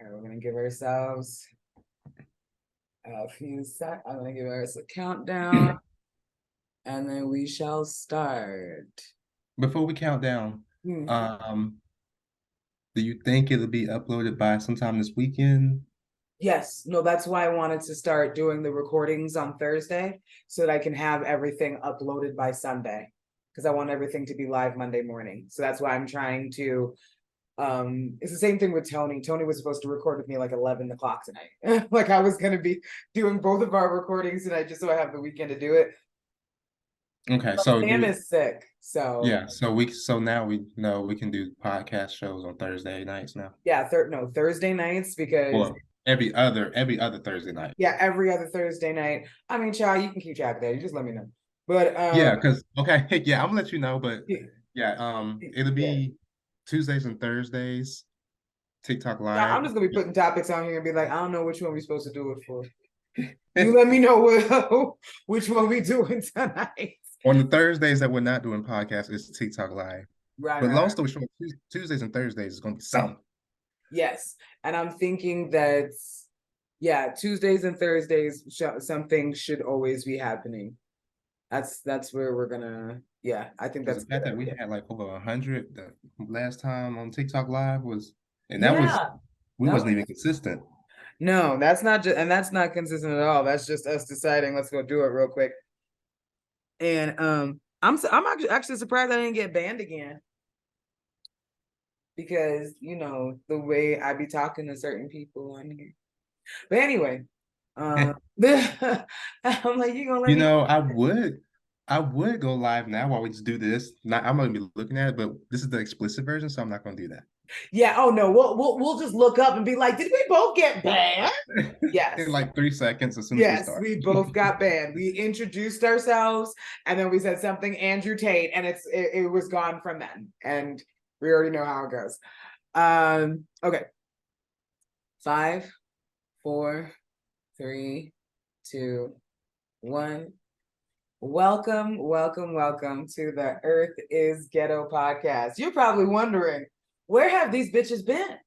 right, we're gonna give ourselves a few seconds. I'm gonna give us a countdown, and then we shall start. Before we count down, Hmm. do you think it'll be uploaded by sometime this weekend? Yes, no, that's why I wanted to start doing the recordings on Thursday so that I can have everything uploaded by Sunday because I want everything to be live Monday morning. So that's why I'm trying to. It's the same thing with Tony. Tony was supposed to record with me like 11 o'clock tonight. Like I was gonna be doing both of our recordings tonight just so I have the weekend to do it. Okay, But Sam is sick, so so now we know we can do podcast shows on Thursday nights now. yeah, no, Thursday nights because Or every other Thursday night. yeah, every other Thursday night. I mean, child, you can keep track of that. You just let me know. But Yeah, because okay, yeah, I'm gonna let you know, but yeah, yeah, it'll yeah. be Tuesdays and Thursdays, TikTok Yeah, Live. I'm just gonna be putting topics on here and be like, I don't know which one we're supposed to do it for. You let me know which one we doing tonight. On the Thursdays that we're not doing podcasts, it's TikTok Live. Right, But right, long right. story short, Tuesdays and Thursdays is gonna be something. Yes, and I'm thinking that yeah, Tuesdays and Thursdays, something should always be happening. That's where we're gonna. Yeah, I think Because that's the a good fact that we idea. had like over 100 the last time on TikTok Live and that was Yeah, we that wasn't was even consistent. no, that's not just, and that's not consistent at all. That's just us deciding let's go do it real quick. And I'm actually surprised I didn't get banned again because the way I be talking to certain people on here. But anyway, I'm like, you gonna let You me? know, I would go live now while we just do this. Not, I'm gonna be looking at it, but this is the explicit version, so I'm not gonna do Yeah. Oh no, we'll just look up and be like, did we both get banned? that. In Yes. like 3 seconds as soon as we Yes, start. we both got banned. We introduced ourselves and then we said something Andrew Tate, and it was gone from then. And we already know how it goes. Okay. 5, 4, 3, 2, 1. Welcome, welcome, welcome to the Earth is Ghetto podcast. You're probably wondering, where have these bitches been?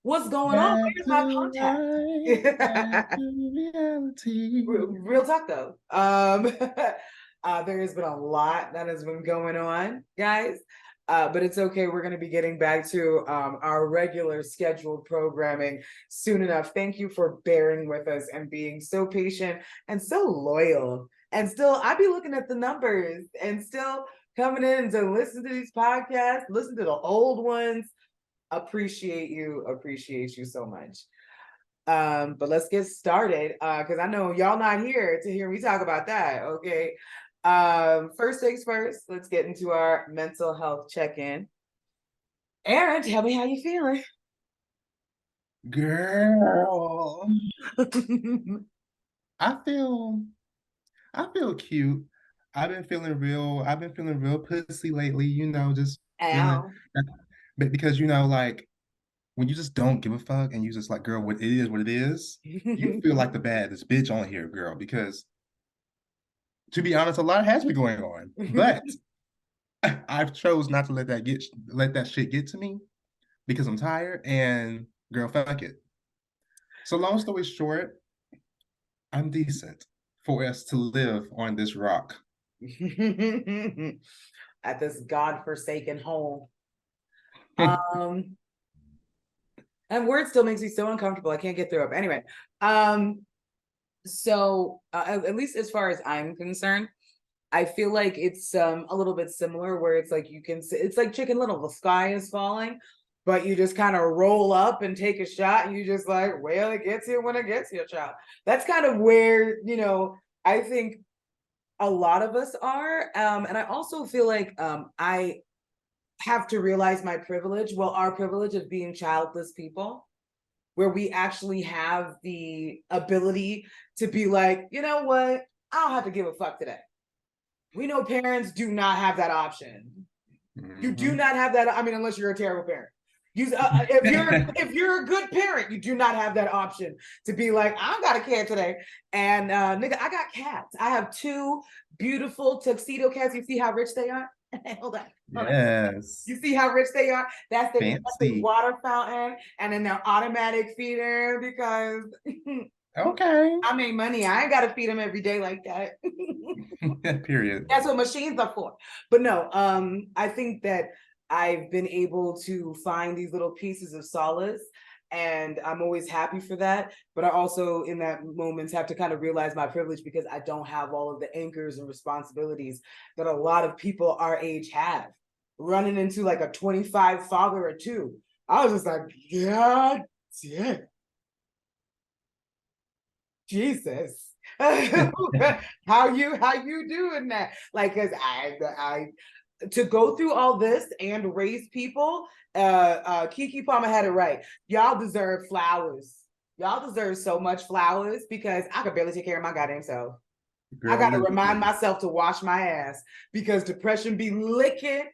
What's going on? Back Where's my to life, back contact? to reality. Real talk though. There has been a lot that has been going on, guys. But it's okay. We're going to be getting back to our regular scheduled programming soon enough. Thank you for bearing with us and being so patient and so loyal. And still, I be looking at the numbers and still coming in to listen to these podcasts, listen to the old ones. Appreciate you so much. But let's get started because I know y'all not here to hear me talk about that. Okay. First things first, let's get into our mental health check-in. Aaron, tell me how you feeling. Girl, I feel I feel cute. I've been feeling real pussy lately, just feeling Ow. but because like when you just don't give a fuck and you just like, girl, what it is, you feel like the baddest bitch on here, girl, because to be honest, a lot has been going on. But I've chose not to let that shit get to me because I'm tired and girl, fuck it. So long story short, I'm decent for us to live on this rock. At this godforsaken hole. Um, and word still makes me so uncomfortable. I can't get through it. But anyway, so at least as far as I'm concerned, I feel like it's a little bit similar where it's like it's like Chicken Little, the sky is falling, but you just kind of roll up and take a shot and you just like, well, it gets here when it gets here, child. That's kind of where, I think a lot of us are. And I also feel like I have to realize my privilege, well, our privilege of being childless people, where we actually have the ability to be like, you know what? I don't have to give a fuck today. We know parents do not have that option. You do not have that. I mean, unless you're a terrible parent. If you're a good parent, you do not have that option to be like, I don't got a cat today, and nigga, I got cats. I have 2 beautiful tuxedo cats. You see how rich they are? Hold on. Hold on. Yes. You see how rich they are? That's the Fancy. water fountain and then their automatic feeder because Okay. I make money. I ain't gotta feed them every day like that. Period. That's what machines are for. But no, I think that I've been able to find these little pieces of solace and I'm always happy for that. But I also, in that moments, have to kind of realize my privilege because I don't have all of the anchors and responsibilities that a lot of people our age have. Running into like a 25 father or two, I was just like, yeah, Jesus. how you doing that? Like, cause I to go through all this and raise people, Kiki Palmer had it right. Y'all deserve flowers. Y'all deserve so much flowers because I could barely take care of my goddamn self. I Girl, gotta remind listen. myself to wash my ass because depression be licking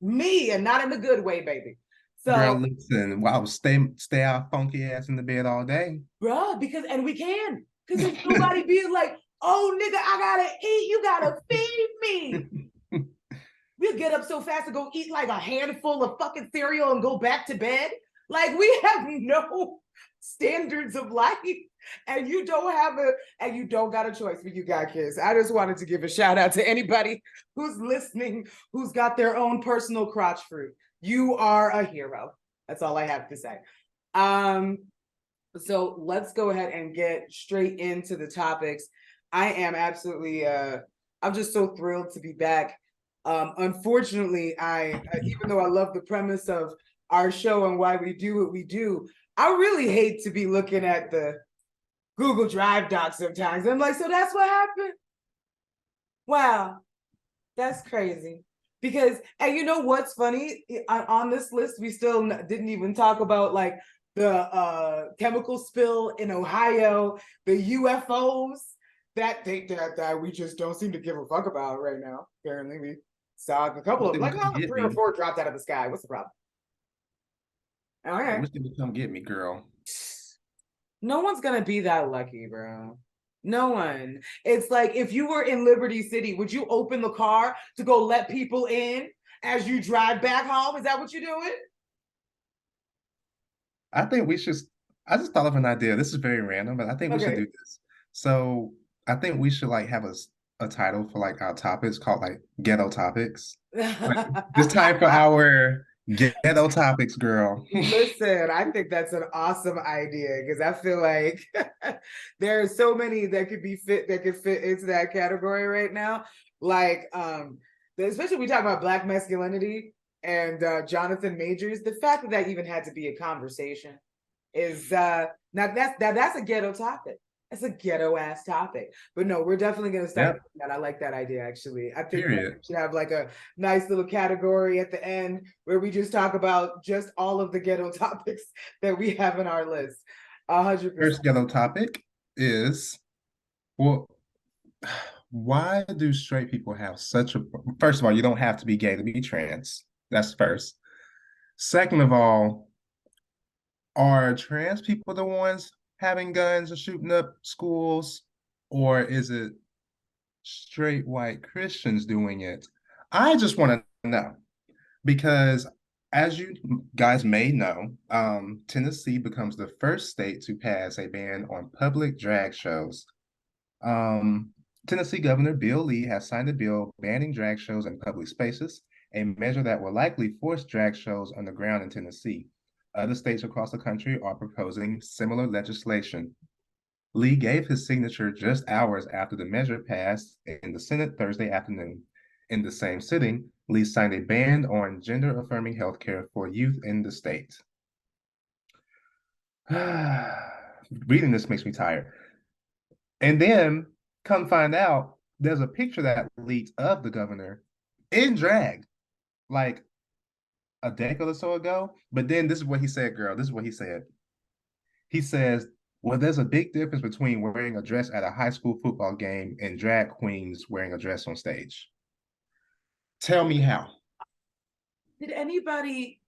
me and not in the good way, baby. Girl, So, listen. Wow, stay our funky ass in the bed all day. bruh, because and we can. Because if nobody be like, oh nigga, I gotta eat, you gotta feed me. We'll get up so fast to go eat like a handful of fucking cereal and go back to bed. Like we have no standards of life. And you don't have and you don't got a choice when you got kids. I just wanted to give a shout out to anybody who's listening, who's got their own personal crotch fruit. You are a hero. That's all I have to say. So let's go ahead and get straight into the topics. I am absolutely I'm just so thrilled to be back. Unfortunately, I even though I love the premise of our show and why we do what we do, I really hate to be looking at the Google Drive docs sometimes. I'm like, so that's what happened? Wow, that's crazy. Because, and you know what's funny? On this list, we still didn't even talk about like the chemical spill in Ohio, the UFOs that we just don't seem to give a fuck about right now. Apparently, we saw a couple Wish of they would like come get 3 or me. 4 dropped out of the sky. What's the problem? All I right. wish they would come get me, girl. No one's gonna be that lucky, bro. No one. It's like if you were in Liberty City, would you open the car to go let people in as you drive back home? Is that what you're doing? I think we should. I just thought of an idea. This is very random, but I think we should Okay. do this. So I think we should like have a title for like our topics called like ghetto topics. Like it's time for our ghetto topics, girl. Listen, I think that's an awesome idea because I feel like there are so many that could fit into that category right now. Like especially we talk about Black masculinity and Jonathan Majors, the fact that that even had to be a conversation is that's a ghetto topic. That's a ghetto ass topic. But no, we're definitely gonna start Yep. doing that. I like that idea actually. I think that we Period. should have like a nice little category at the end where we just talk about just all of the ghetto topics that we have in our list. 100%. First ghetto topic is well, why do straight people have such a first of all, you don't have to be gay to be trans. That's first. Second of all, are trans people the ones having guns and shooting up schools, or is it straight white Christians doing it? I just want to know because, as you guys may know, Tennessee becomes the first state to pass a ban on public drag shows. Um, Tennessee Governor Bill Lee has signed a bill banning drag shows in public spaces, a measure that will likely force drag shows underground in Tennessee. Other states across the country are proposing similar legislation. Lee gave his signature just hours after the measure passed in the Senate Thursday afternoon. In the same sitting, Lee signed a ban on gender affirming healthcare for youth in the state. Reading this makes me tired. And then come find out there's a picture that leaked of the governor in drag like a decade or so ago. But then this is what he said, girl. This is what he said. He says, well, there's a big difference between wearing a dress at a high school football game and drag queens wearing a dress on stage. Tell me how. Did anybody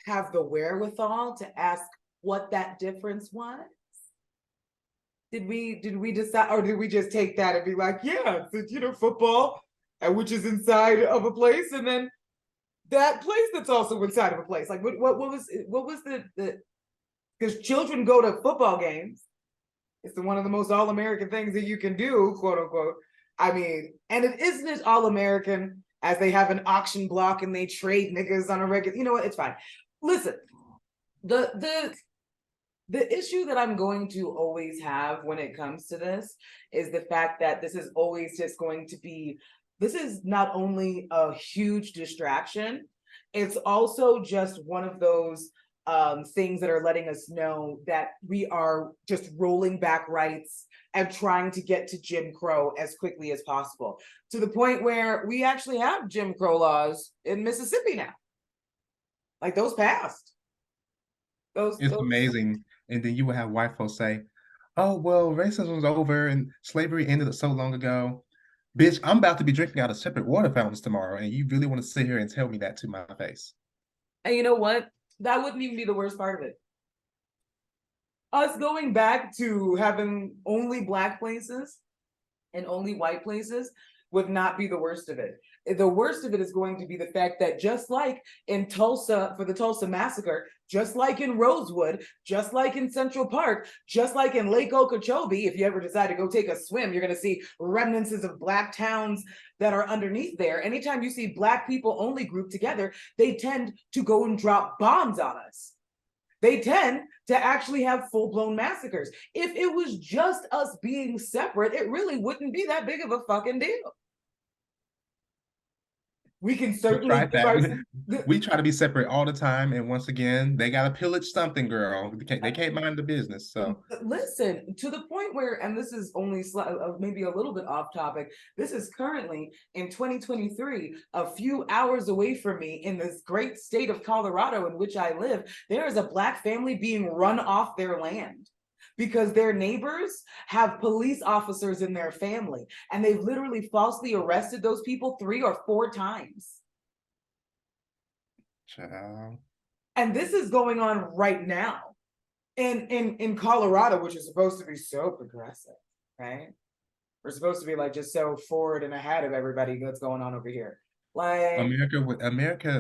have the wherewithal to ask what that difference was? Did we decide or did we just take that and be like, yeah, it's, football which is inside of a place, and then that place that's also inside of a place. Like what was the because children go to football games. It's one of the most all-American things that you can do, quote unquote. I mean, and it isn't as all-American as they have an auction block and they trade niggas on a regular. You know what? It's fine. Listen, the issue that I'm going to always have when it comes to this is the fact that this is always just going to be, this is not only a huge distraction, it's also just one of those things that are letting us know that we are just rolling back rights and trying to get to Jim Crow as quickly as possible, to the point where we actually have Jim Crow laws in Mississippi now. Like those passed. It's amazing. And then you would have white folks say, oh, well, racism's over and slavery ended so long ago. Bitch, I'm about to be drinking out of separate water fountains tomorrow, and you really want to sit here and tell me that to my face? And you know what? That wouldn't even be the worst part of it. Us going back to having only Black places and only white places would not be the worst of it. The worst of it is going to be the fact that just like in Tulsa for the Tulsa massacre, just like in Rosewood, just like in Central Park, just like in Lake Okeechobee, if you ever decide to go take a swim, you're going to see remnants of Black towns that are underneath there. Anytime you see Black people only grouped together, they tend to go and drop bombs on us. They tend to actually have full-blown massacres. If it was just us being separate, it really wouldn't be that big of a fucking deal. We can certainly we try to be separate all the time, and once again, they gotta pillage something, girl. They can't mind the business. So listen, to the point where, and this is only maybe a little bit off topic, this is currently in 2023, a few hours away from me in this great state of Colorado in which I live, there is a Black family being run off their land because their neighbors have police officers in their family, and they've literally falsely arrested those people 3 or 4 times. Child. And this is going on right now in Colorado, which is supposed to be so progressive, right? We're supposed to be like just so forward and ahead of everybody that's going on over here. Like America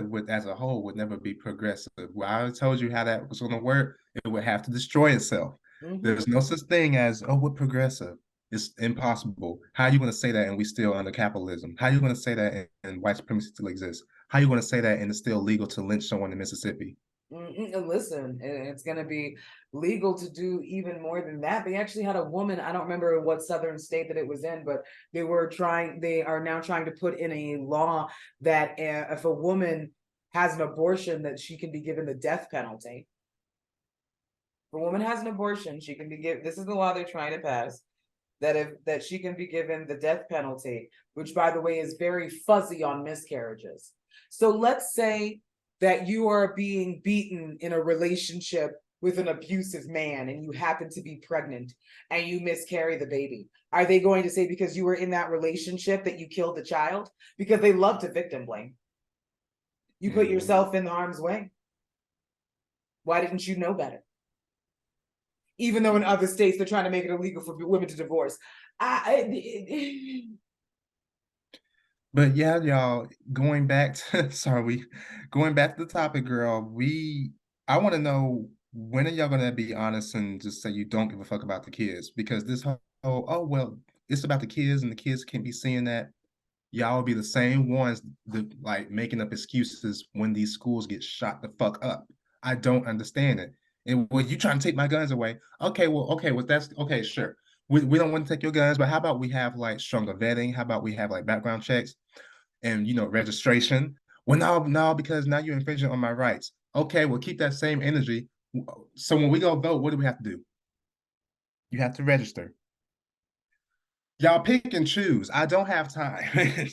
would as a whole would never be progressive. Well, I told you how that was going to work. It would have to destroy itself. There's no such thing as, oh, we're progressive. It's impossible. How are you going to say that and we still under capitalism? How are you going to say that and white supremacy still exists? How are you going to say that and it's still legal to lynch someone in Mississippi? Listen, it's going to be legal to do even more than that. They actually had a woman, I don't remember what southern state that it was in, but they are now trying to put in a law that if a woman has an abortion, that she can be given the death penalty. If a woman has an abortion, she can be given, this is the law they're trying to pass, that she can be given the death penalty, which by the way is very fuzzy on miscarriages. So let's say that you are being beaten in a relationship with an abusive man and you happen to be pregnant and you miscarry the baby. Are they going to say because you were in that relationship that you killed the child? Because they love to victim blame. You put yourself in harm's way. Why didn't you know better? Even though in other states they're trying to make it illegal for women to divorce. But yeah, y'all, going back to going back to the topic, girl, I want to know, when are y'all gonna be honest and just say you don't give a fuck about the kids? Because this whole, oh well, it's about the kids and the kids can't be seeing that. Y'all will be the same ones that like making up excuses when these schools get shot the fuck up. I don't understand it. And when you trying to take my guns away, okay, well, that's okay, sure. We don't want to take your guns, but how about we have like stronger vetting? How about we have like background checks and registration? Well, no, because now you're infringing on my rights. Okay, well, keep that same energy. So when we go vote, what do we have to do? You have to register. Y'all pick and choose. I don't have time.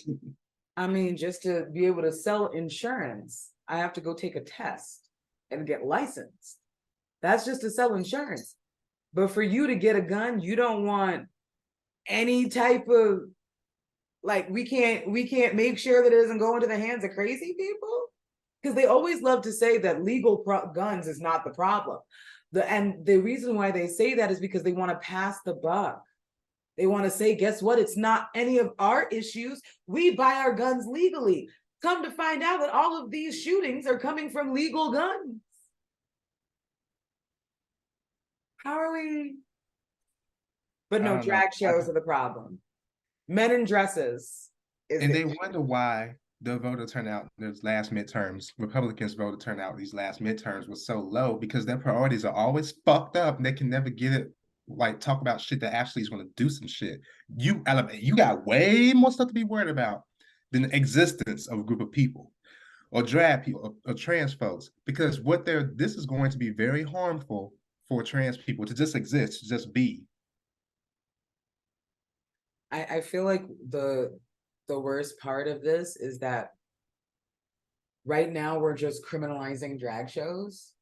I mean, just to be able to sell insurance, I have to go take a test and get licensed. That's just to sell insurance. But for you to get a gun, you don't want any type of, like, we can't make sure that it doesn't go into the hands of crazy people. Because they always love to say that legal guns is not the problem. And the reason why they say that is because they want to pass the buck. They want to say, guess what? It's not any of our issues. We buy our guns legally. Come to find out that all of these shootings are coming from legal guns. How are we? But I no, don't know. drag shows are the problem. Men in dresses is And the they issue. wonder why the voter turnout, those last midterms, Republicans voter turnout these last midterms was so low because their priorities are always fucked up and they can never get it, like talk about shit that actually is going to do some shit. You got way more stuff to be worried about than the existence of a group of people or drag people or trans folks because this is going to be very harmful for trans people to just exist, to just be. I feel like the worst part of this is that right now we're just criminalizing drag shows,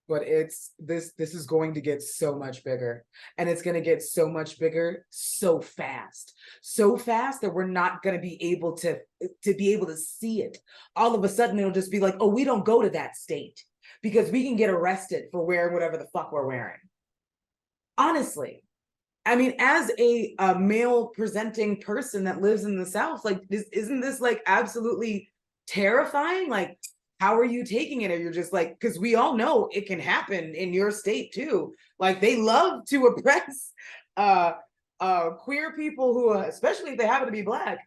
but it's this is going to get so much bigger, and it's going to get so much bigger so fast that we're not going to be able to be able to see it. All of a sudden it'll just be like, oh, we don't go to that state because we can get arrested for wearing whatever the fuck we're wearing. Honestly, I mean, as a male presenting person that lives in the South, like, isn't this like absolutely terrifying? Like, how are you taking it? Or you're just like, because we all know it can happen in your state too. Like, they love to oppress queer people who, especially if they happen to be Black.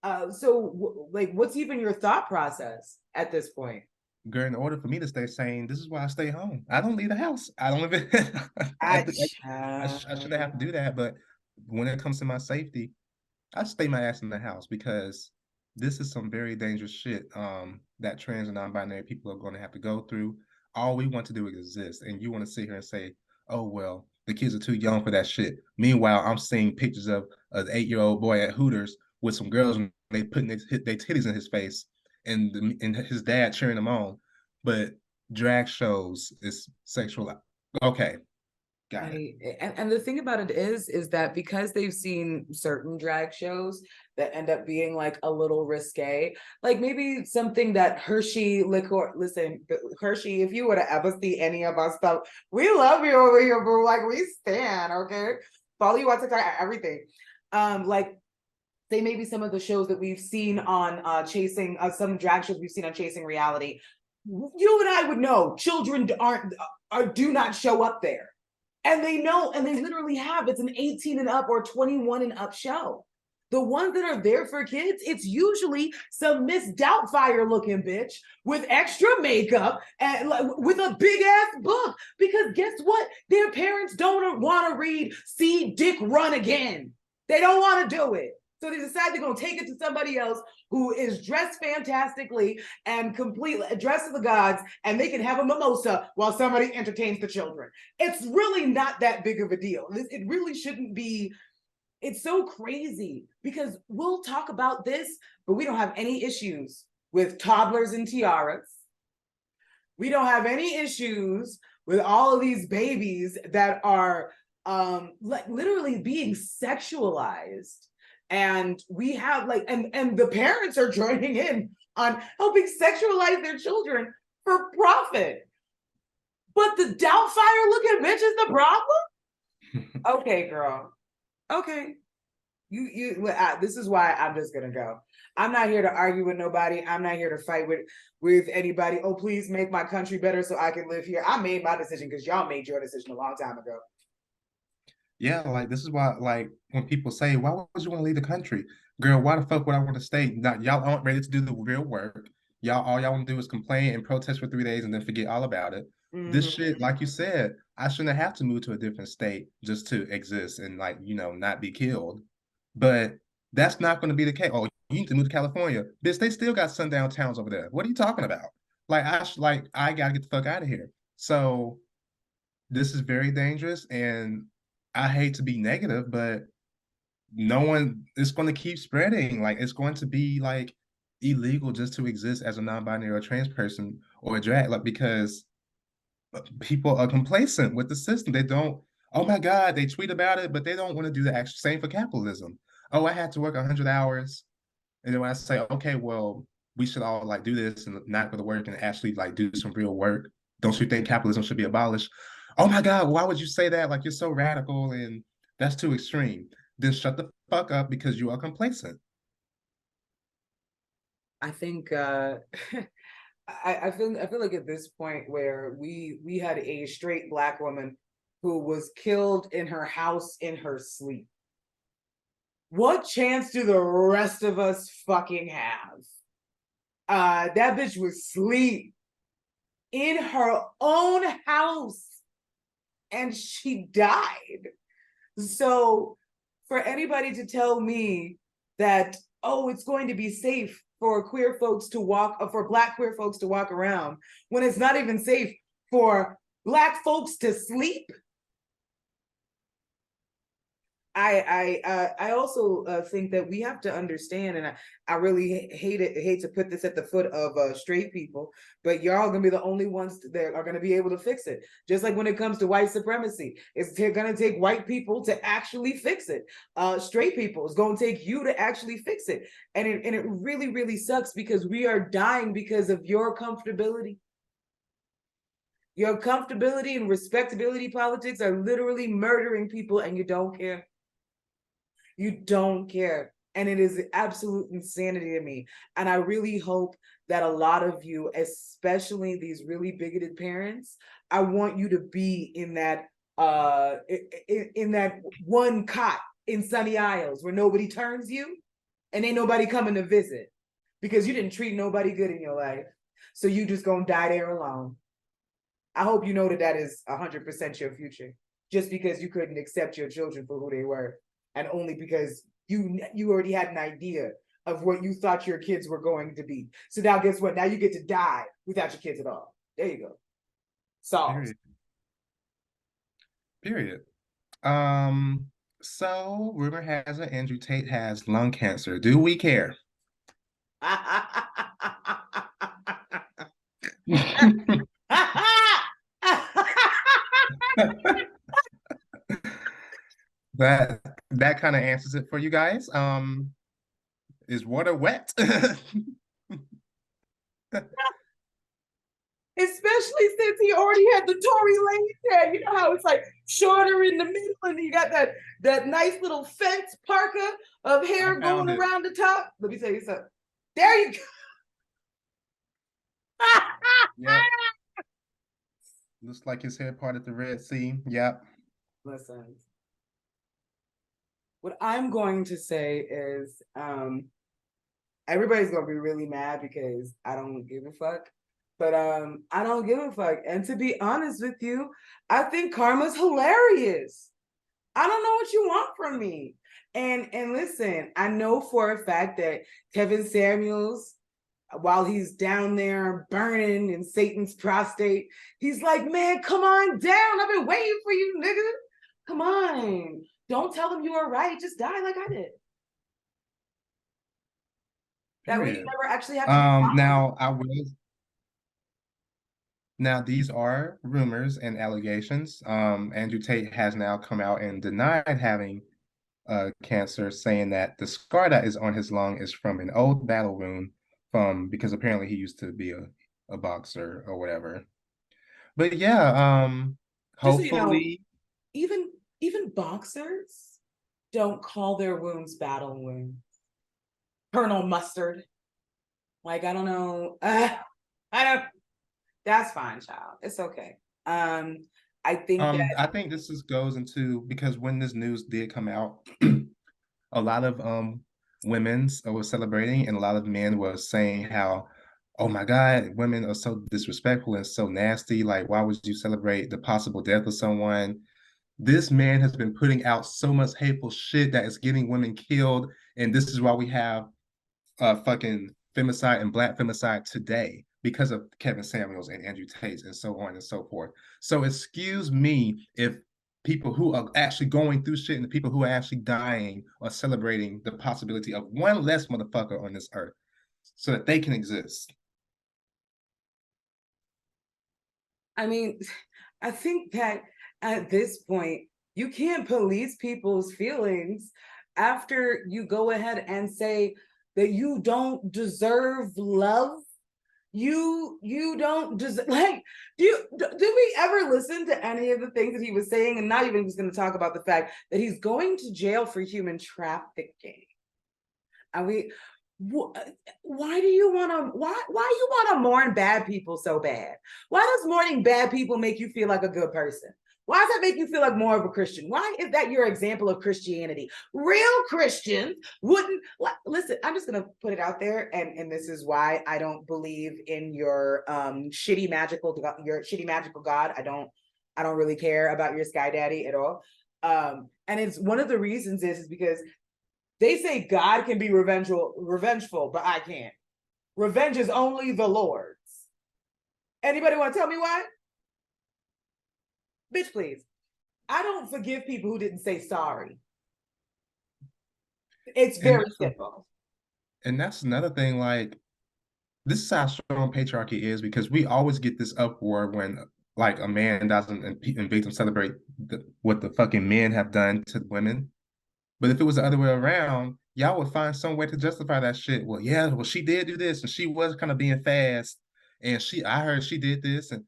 Like, what's even your thought process at this point? Girl, in order for me to stay sane, this is why I stay home. I don't leave the house. I don't live I, I shouldn't have to do that, but when it comes to my safety, I stay my ass in the house because this is some very dangerous shit that trans and non-binary people are going to have to go through. All we want to do is exist, and you want to sit here and say, "Oh well, the kids are too young for that shit." Meanwhile, I'm seeing pictures of an 8-year-old boy at Hooters with some girls, and they putting their titties in his face, and his dad cheering him on. But drag shows is sexual. Okay, got it. And the thing about it is that because they've seen certain drag shows that end up being like a little risque, like maybe something that Hershey liquor. Listen, Hershey, if you would have ever see any of our stuff, we love you over here, bro. Like, we stand, okay? Follow you on TikTok, everything. Like, say maybe some of the shows that we've seen on Chasing, some drag shows we've seen on Chasing Reality. You and I would know children do not show up there. And they know, and they literally have. It's an 18 and up or 21 and up show. The ones that are there for kids, it's usually some Miss Doubtfire looking bitch with extra makeup and with a big ass book. Because guess what? Their parents don't want to read See Dick Run Again. They don't want to do it. So they decide they're going to take it to somebody else who is dressed fantastically and completely dressed to the gods, and they can have a mimosa while somebody entertains the children. It's really not that big of a deal. It really shouldn't be. It's so crazy because we'll talk about this, but we don't have any issues with toddlers and tiaras. We don't have any issues with all of these babies that are like literally being sexualized. And we have like, and the parents are joining in on helping sexualize their children for profit. But the Doubtfire looking bitch is the problem? Okay, girl. Okay. This is why I'm just gonna go. I'm not here to argue with nobody. I'm not here to fight with anybody. Oh, please make my country better so I can live here. I made my decision because y'all made your decision a long time ago. Yeah, like this is why, like when people say, "Why would you want to leave the country, girl? Why the fuck would I want to stay?" Not y'all aren't ready to do the real work. Y'all all y'all want to do is complain and protest for 3 days and then forget all about it. This shit, like you said, I shouldn't have to move to a different state just to exist and like not be killed. But that's not going to be the case. Oh, you need to move to California, bitch. They still got sundown towns over there. What are you talking about? Like I gotta get the fuck out of here. So this is very dangerous, and I hate to be negative, but no one it's going to keep spreading. Like it's going to be like illegal just to exist as a non-binary or trans person or a drag, like because people are complacent with the system. They don't. Oh my God, they tweet about it, but they don't want to do the actual same for capitalism. Oh, I had to work 100 hours, and then when I say, okay, well, we should all like do this and not go to work and actually like do some real work. Don't you think capitalism should be abolished? Oh my God, why would you say that? Like you're so radical and that's too extreme. then shut the fuck up because you are complacent. I think I feel like at this point where we had a straight Black woman who was killed in her house in her sleep. What chance do the rest of us fucking have? That bitch was asleep in her own house and she died. So for anybody to tell me that, oh, it's going to be safe for queer folks to walk, for Black queer folks to walk around, when it's not even safe for Black folks to sleep. I also think that we have to understand, and I really hate to put this at the foot of straight people, but y'all gonna be the only ones that are gonna be able to fix it. Just like when it comes to white supremacy, it's gonna take white people to actually fix it. Straight people, it's gonna take you to actually fix it, and it really sucks because we are dying because of your comfortability. Your comfortability and respectability politics are literally murdering people, and you don't care. You don't care. And it is absolute insanity to me. And I really hope that a lot of you, especially these really bigoted parents, I want you to be in that in that one cot in Sunny Isles where nobody turns you and ain't nobody coming to visit because you didn't treat nobody good in your life. So you just gonna die there alone. I hope you know that that is 100% your future, just because you couldn't accept your children for who they were. And only because you already had an idea of what you thought your kids were going to be. So now guess what? Now you get to die without your kids at all. There you go. Solved. Period. So rumor has it Andrew Tate has lung cancer. Do we care? that kind of answers it for you guys. Is water wet? Especially since he already had the Tory Lanez hair. You know how it's like shorter in the middle, and you got that nice little fence parka of hair going around the top. Let me tell you something. There you go. Yeah. Looks like his hair part at the Red Sea. Yep. Listen. What I'm going to say is everybody's gonna be really mad because I don't give a fuck. But I don't give a fuck. And to be honest with you, I think karma's hilarious. I don't know what you want from me. And listen, I know for a fact that Kevin Samuels, while he's down there burning in Satan's prostate, he's like, man, come on down. I've been waiting for you, nigga. Come on. Don't tell them you were right. Just die like I did. That way you never actually have to now I will. Now these are rumors and allegations. Andrew Tate has now come out and denied having cancer, saying that the scar that is on his lung is from an old battle wound from because apparently he used to be a boxer or whatever. But yeah, just so you know, hopefully even boxers don't call their wounds battle wounds. Colonel Mustard. Like, I don't know. I don't. That's fine, child. It's okay. I think that I think this just goes into because when this news did come out, a lot of women's were celebrating and a lot of men were saying how, oh my God, women are so disrespectful and so nasty. Like, why would you celebrate the possible death of someone? This man has been putting out so much hateful shit that is getting women killed, and this is why we have fucking femicide and Black femicide today because of Kevin Samuels and Andrew Tate and so on and so forth. So excuse me if people who are actually going through shit and the people who are actually dying are celebrating the possibility of one less motherfucker on this earth so that they can exist. I mean, I think that at this point, you can't police people's feelings after you go ahead and say that you don't deserve love you don't just like did we ever listen to any of the things that he was saying? And not even just going to talk about the fact that he's going to jail for human trafficking. And why do you want to why you want to mourn bad people so bad? Why does mourning bad people make you feel like a good person? Why does that make you feel like more of a Christian? Why is that your example of Christianity? Real Christians wouldn't listen. I'm just gonna put it out there, and this is why I don't believe in your shitty magical God. I don't really care about your sky daddy at all. And it's one of the reasons is because they say God can be revengeful, but I can't. Revenge is only the Lord's. Anybody want to tell me why? Bitch, please. I don't forgive people who didn't say sorry. It's very simple. And that's another thing, like, this is how strong patriarchy is, because we always get this uproar when like a man doesn't and victims celebrate what the fucking men have done to women. But if it was the other way around, y'all would find some way to justify that shit. Well, yeah, well, she did do this, and she was kind of being fast, and I heard she did this, and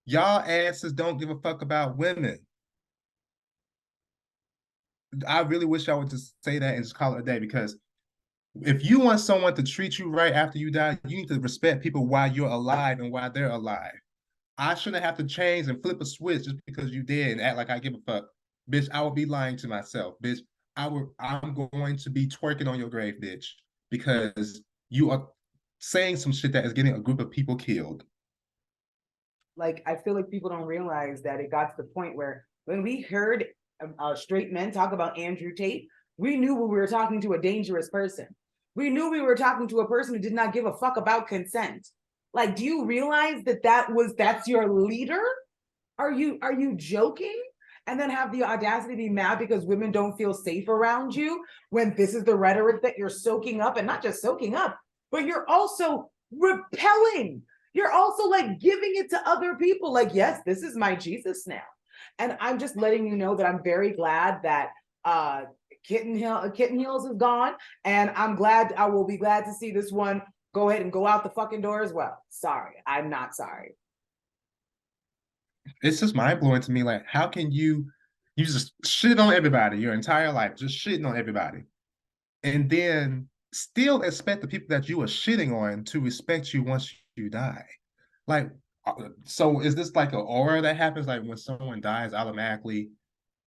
y'all asses don't give a fuck about women. I really wish I would just say that and just call it a day, because if you want someone to treat you right after you die, you need to respect people while you're alive and while they're alive. I shouldn't have to change and flip a switch just because you did and act like I give a fuck. Bitch, I would be lying to myself. Bitch, I'm going to be twerking on your grave, bitch, because you are saying some shit that is getting a group of people killed. Like, I feel like people don't realize that it got to the point where when we heard straight men talk about Andrew Tate, we knew we were talking to a dangerous person. We knew we were talking to a person who did not give a fuck about consent. Like, do you realize that that's your leader? Are you joking? And then have the audacity to be mad because women don't feel safe around you when this is the rhetoric that you're soaking up, and not just soaking up, but you're also repelling. You're also like giving it to other people. Like, yes, this is my Jesus now. And I'm just letting you know that I'm very glad that Kitten Heels is gone. And I will be glad to see this one go ahead and go out the fucking door as well. Sorry, I'm not sorry. It's just mind blowing to me. Like, how can you just shit on everybody your entire life, just shitting on everybody, and then still expect the people that you are shitting on to respect you once you die? Like, so is this like an aura that happens? Like when someone dies, automatically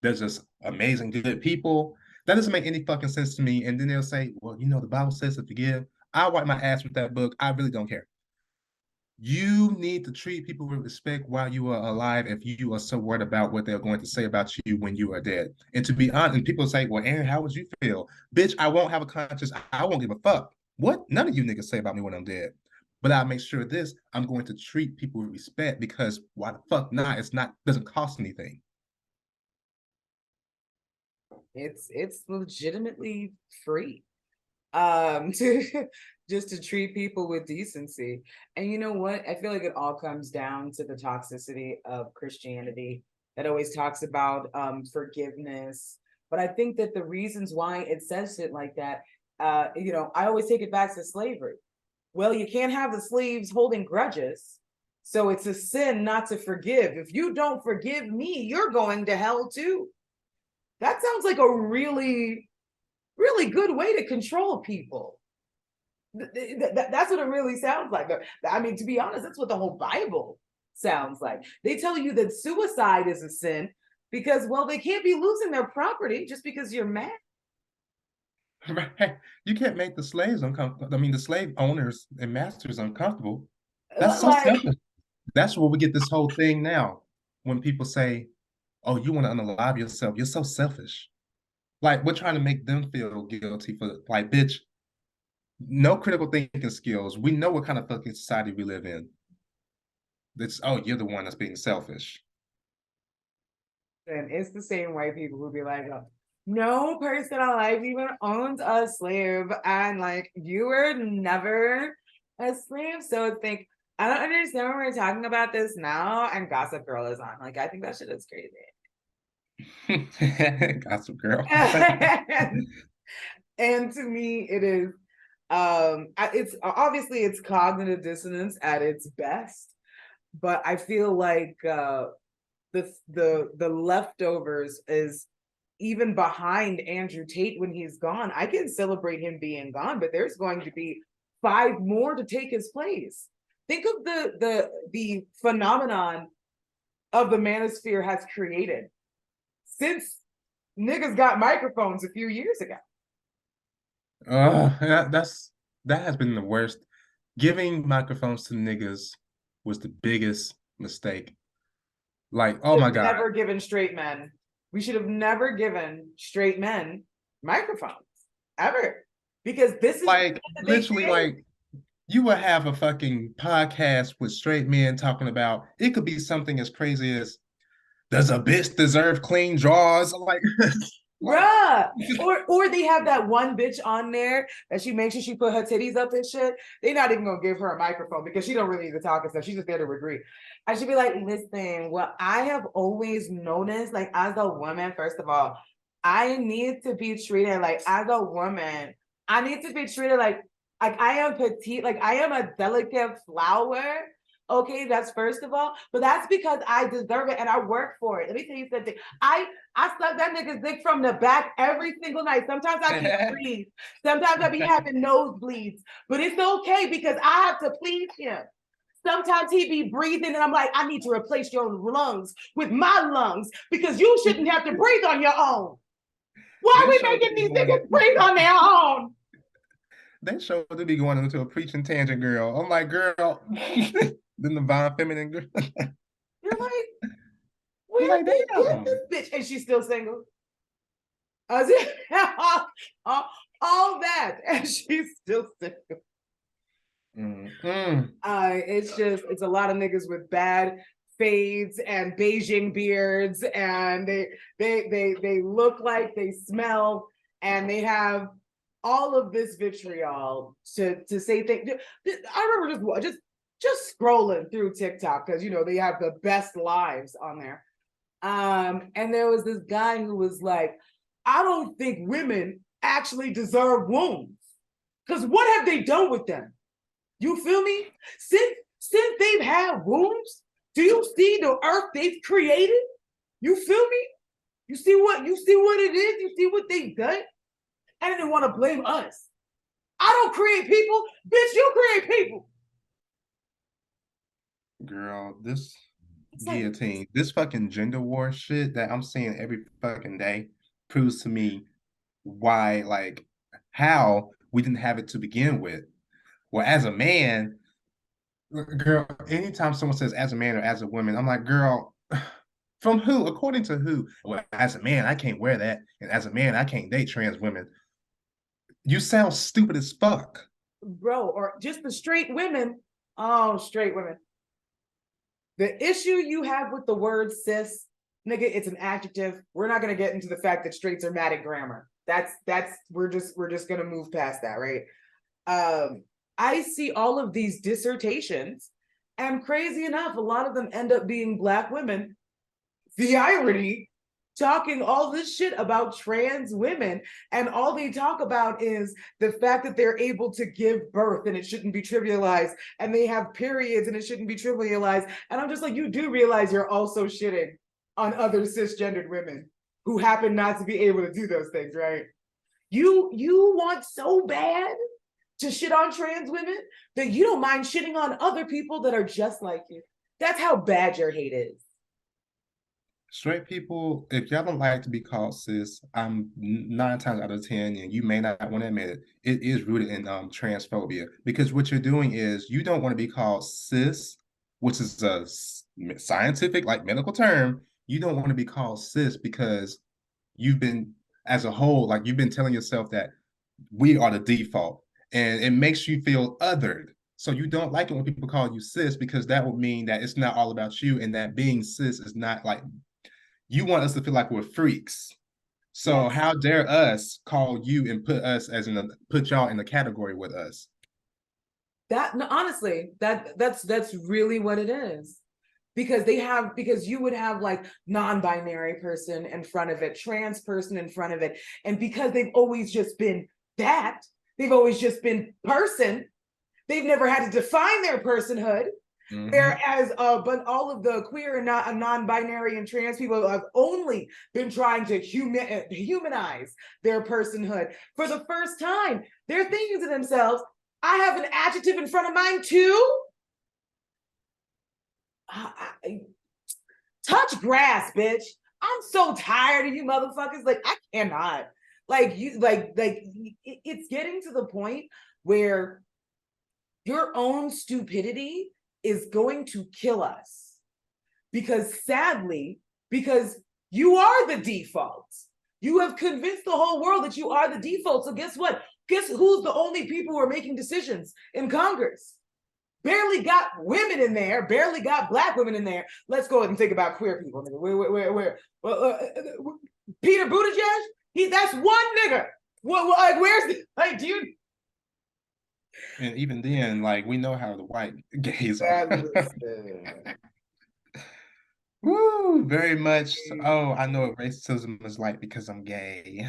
there's just amazing good people? That doesn't make any fucking sense to me. And then they'll say, well, the Bible says to forgive. I wipe my ass with that book. I really don't care. You need to treat people with respect while you are alive if you are so worried about what they're going to say about you when you are dead. And to be honest, and people say, well, Aaron, how would you feel? Bitch, I won't have a conscience. I won't give a fuck what none of you niggas say about me when I'm dead. But I'll make sure I'm going to treat people with respect, because why the fuck not? Doesn't cost anything. It's legitimately free to just to treat people with decency. And you know what, I feel like it all comes down to the toxicity of Christianity that always talks about forgiveness. But I think that the reasons why it says it like that, I always take it back to slavery. Well, you can't have the slaves holding grudges, so it's a sin not to forgive. If you don't forgive me, you're going to hell too. That sounds like a really, really good way to control people. That's what it really sounds like. I mean, to be honest, that's what the whole Bible sounds like. They tell you that suicide is a sin because, well, they can't be losing their property just because you're mad. Right. You can't make the slaves uncomfortable. I mean, the slave owners and masters uncomfortable. That's so Like, selfish. That's where we get this whole thing now. When people say, oh, you want to unalive yourself, you're so selfish. Like, we're trying to make them feel guilty for, like, bitch, no critical thinking skills. We know what kind of fucking society we live in. It's, oh, you're the one that's being selfish. and it's the same white people who be like, oh, no person alive even owns a slave. And like, you were never a slave. So think, I don't understand when we're talking about this now and Gossip Girl is on. Like, I think that shit is crazy. Gossip Girl. And to me, it is It's obviously it's cognitive dissonance at its best, but I feel like the leftovers is even behind Andrew Tate when he's gone. I can celebrate him being gone, but there's going to be 5 more to take his place. Think of the phenomenon of the manosphere has created since niggas got microphones a few years ago. That has been the worst. Giving microphones to niggas was the biggest mistake. Like, oh my God. Never given straight men. We should have never given straight men microphones ever. Because this is like literally like you would have a fucking podcast with straight men talking about it could be something as crazy as does a bitch deserve clean drawers? Like bruh. Or they have that one bitch on there that she makes sure she put her titties up and shit. They're not even gonna give her a microphone because she don't really need to talk and stuff. She's just there to agree. I should be like, listen, what I have always noticed, like as a woman, first of all, I need to be treated like as a woman, I need to be treated like I am petite, like I am a delicate flower. Okay, that's first of all, but that's because I deserve it and I work for it. Let me tell you something. I suck that nigga's dick from the back every single night. Sometimes I can't breathe. Sometimes I be having nosebleeds, but it's okay because I have to please him. Sometimes he be breathing and I'm like, I need to replace your lungs with my lungs because you shouldn't have to breathe on your own. Why are we making these niggas breathe on their own? They show to be going into a preaching tangent, girl. I'm like, girl, then the Vine feminine girl. You're like, where's like, this bitch? And she's still single. All that, and she's still single. It's a lot of niggas with bad fades and Beijing beards, and they look like they smell, and they have all of this vitriol to say things. I remember just scrolling through TikTok because you know they have the best lives on there. And there was this guy who was like, I don't think women actually deserve wombs. Because what have they done with them? You feel me? Since they've had wombs, do you see the earth they've created? You feel me? You see what it is? You see what they've done? And they want to blame us. I don't create people, bitch, you create people. Girl, this guillotine, this fucking gender war shit that I'm seeing every fucking day proves to me why, like, how we didn't have it to begin with. Well, as a man, girl, anytime someone says as a man or as a woman, I'm like, girl, from who? According to who? Well, as a man, I can't wear that. And as a man, I can't date trans women. You sound stupid as fuck. Bro, or just the straight women. Oh, straight women. The issue you have with the word cis, nigga, it's an adjective. We're not gonna get into the fact that straights are mad at grammar. We're just gonna move past that, right? I see all of these dissertations, and crazy enough, a lot of them end up being Black women. The irony, talking all this shit about trans women, and all they talk about is the fact that they're able to give birth and it shouldn't be trivialized, and they have periods and it shouldn't be trivialized. And I'm just like, you do realize you're also shitting on other cisgendered women who happen not to be able to do those things, right? You want so bad to shit on trans women that you don't mind shitting on other people that are just like you. That's how bad your hate is. Straight people, if y'all don't like to be called cis, I'm 9 times out of 10, and you may not want to admit it, it is rooted in transphobia. Because what you're doing is you don't want to be called cis, which is a scientific, like medical term. You don't want to be called cis because you've been, as a whole, like you've been telling yourself that we are the default, and it makes you feel othered. So you don't like it when people call you cis because that would mean that it's not all about you, and that being cis is not like, you want us to feel like we're freaks. So yes. How dare us call you and put us put y'all in the category with us? That, no, honestly, that's really what it is. Because you would have like non-binary person in front of it, trans person in front of it. And because they've always just been that, They've always just been person. They've never had to define their personhood. Whereas, but all of the queer and non-binary and trans people have only been trying to humanize their personhood. For the first time, they're thinking to themselves, I have an adjective in front of mine too. Touch grass, bitch. I'm so tired of you motherfuckers. Like, I cannot. Like, you, like, it's getting to the point where your own stupidity is going to kill us. Because sadly, because you are the default. You have convinced the whole world that you are the default. So guess what? Guess who's the only people who are making decisions in Congress? Barely got women in there, barely got Black women in there. Let's go ahead and think about queer people. Where Peter Buttigieg? That's one nigga. Like, where's like, do you? And even then, like, we know how the white gays are. Woo, very much. Oh, I know what racism is like because I'm gay.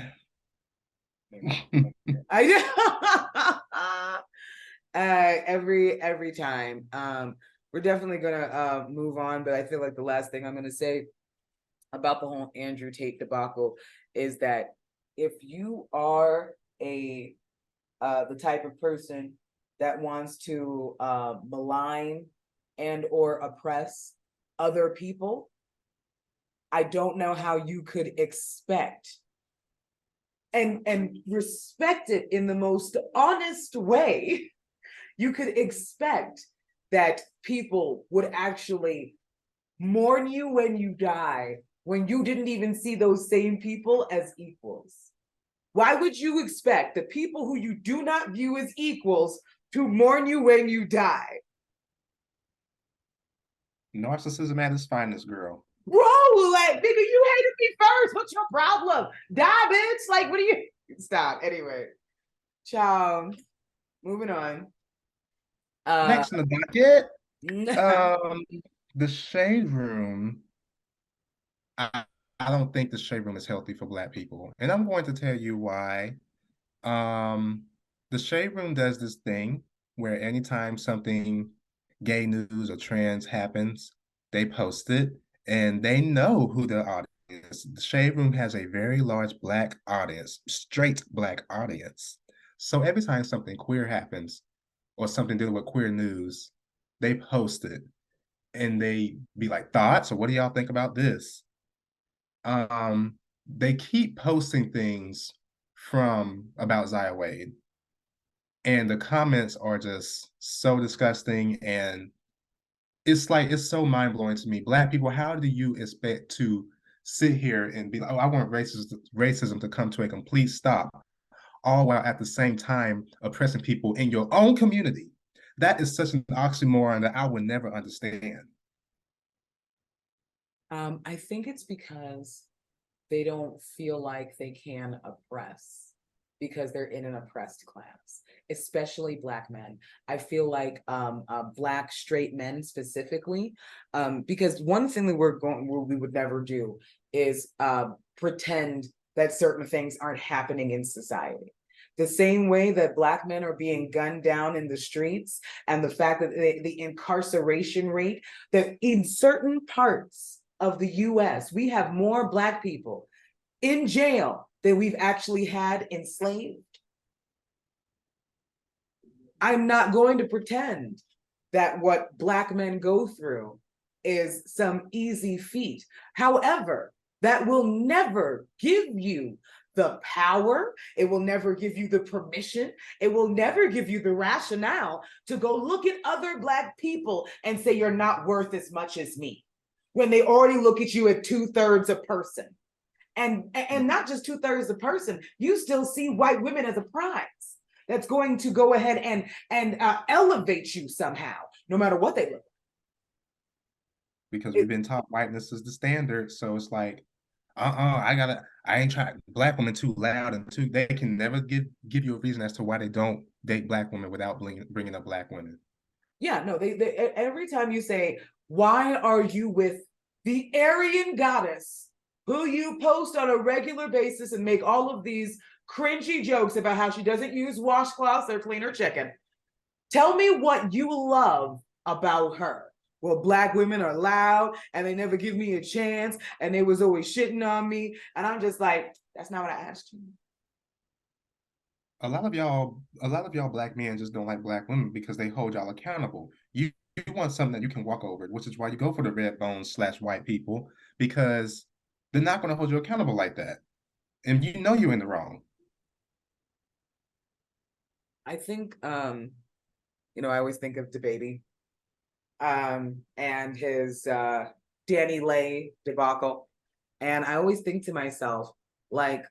Every time. We're definitely gonna move on, but I feel like the last thing I'm gonna say about the whole Andrew Tate debacle is that if you are the type of person that wants to malign and or oppress other people, I don't know how you could expect and respect it in the most honest way. You could expect that people would actually mourn you when you die, when you didn't even see those same people as equals. Why would you expect the people who you do not view as equals to mourn you when you die? Narcissism at its finest, girl. Bro, like, nigga, you hated me first. What's your problem? Die, bitch. Like, what do you... Stop. Anyway. Ciao. Moving on. Next in the docket, the Shade Room. I don't think the Shade Room is healthy for Black people. And I'm going to tell you why. The Shade Room does this thing where anytime something gay news or trans happens, they post it and they know who the audience is. The Shade Room has a very large Black audience, straight Black audience. So every time something queer happens or something dealing with queer news, they post it and they be like, thoughts, or what do y'all think about this? They keep posting things from about Zaya Wade, and the comments are just so disgusting, and it's like it's so mind-blowing to me. Black people, how do you expect to sit here and be like, oh, I want racism to come to a complete stop, all while at the same time oppressing people in your own community? That is such an oxymoron that I would never understand. I think it's because they don't feel like they can oppress because they're in an oppressed class, especially Black men. I feel like Black straight men specifically, because one thing that we would never do is pretend that certain things aren't happening in society. The same way that Black men are being gunned down in the streets, and the fact that the incarceration rate, that in certain parts of the US, we have more Black people in jail than we've actually had enslaved. I'm not going to pretend that what Black men go through is some easy feat. However, that will never give you the power. It will never give you the permission. It will never give you the rationale to go look at other Black people and say, you're not worth as much as me, when they already look at you at 2/3 a person. And not just 2/3 a person, you still see white women as a prize that's going to go ahead and elevate you somehow, no matter what they look like. Because we've been taught whiteness is the standard. So it's like, I ain't trying. Black women too loud and too, they can never give you a reason as to why they don't date Black women without bringing up Black women. Yeah, no, they every time you say, why are you with the Aryan goddess who you post on a regular basis and make all of these cringy jokes about how she doesn't use washcloths or clean her chicken. Tell me what you love about her. Well, black women are loud and they never give me a chance and they was always shitting on me. And I'm just like, that's not what I asked you. A lot of y'all black men just don't like black women because they hold y'all accountable. You want something that you can walk over, which is why you go for the red bones slash white people, because they're not going to hold you accountable like that. And you know you're in the wrong. I think I always think of DaBaby and his Danny Lay debacle. And I always think to myself, like,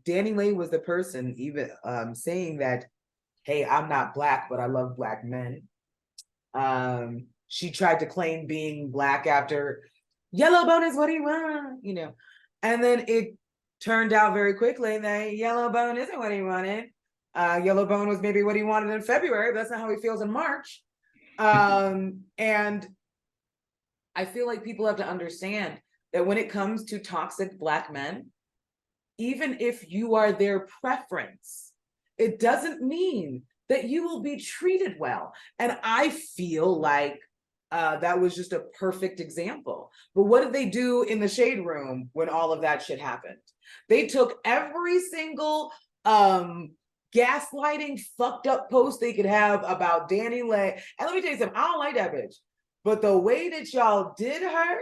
Danny Lay was the person even saying that, hey, I'm not black, but I love black men. She tried to claim being black after yellow bone is what he want, and then it turned out very quickly that yellow bone isn't what he wanted. Yellow bone was maybe what he wanted in February, but that's not how he feels in March. And I feel like people have to understand that when it comes to toxic black men, even if you are their preference, it doesn't mean that you will be treated well. And I feel like that was just a perfect example. But what did they do in the shade room when all of that shit happened? They took every single gaslighting fucked up post they could have about Danny Lay. And let me tell you something, I don't like that bitch. But the way that y'all did her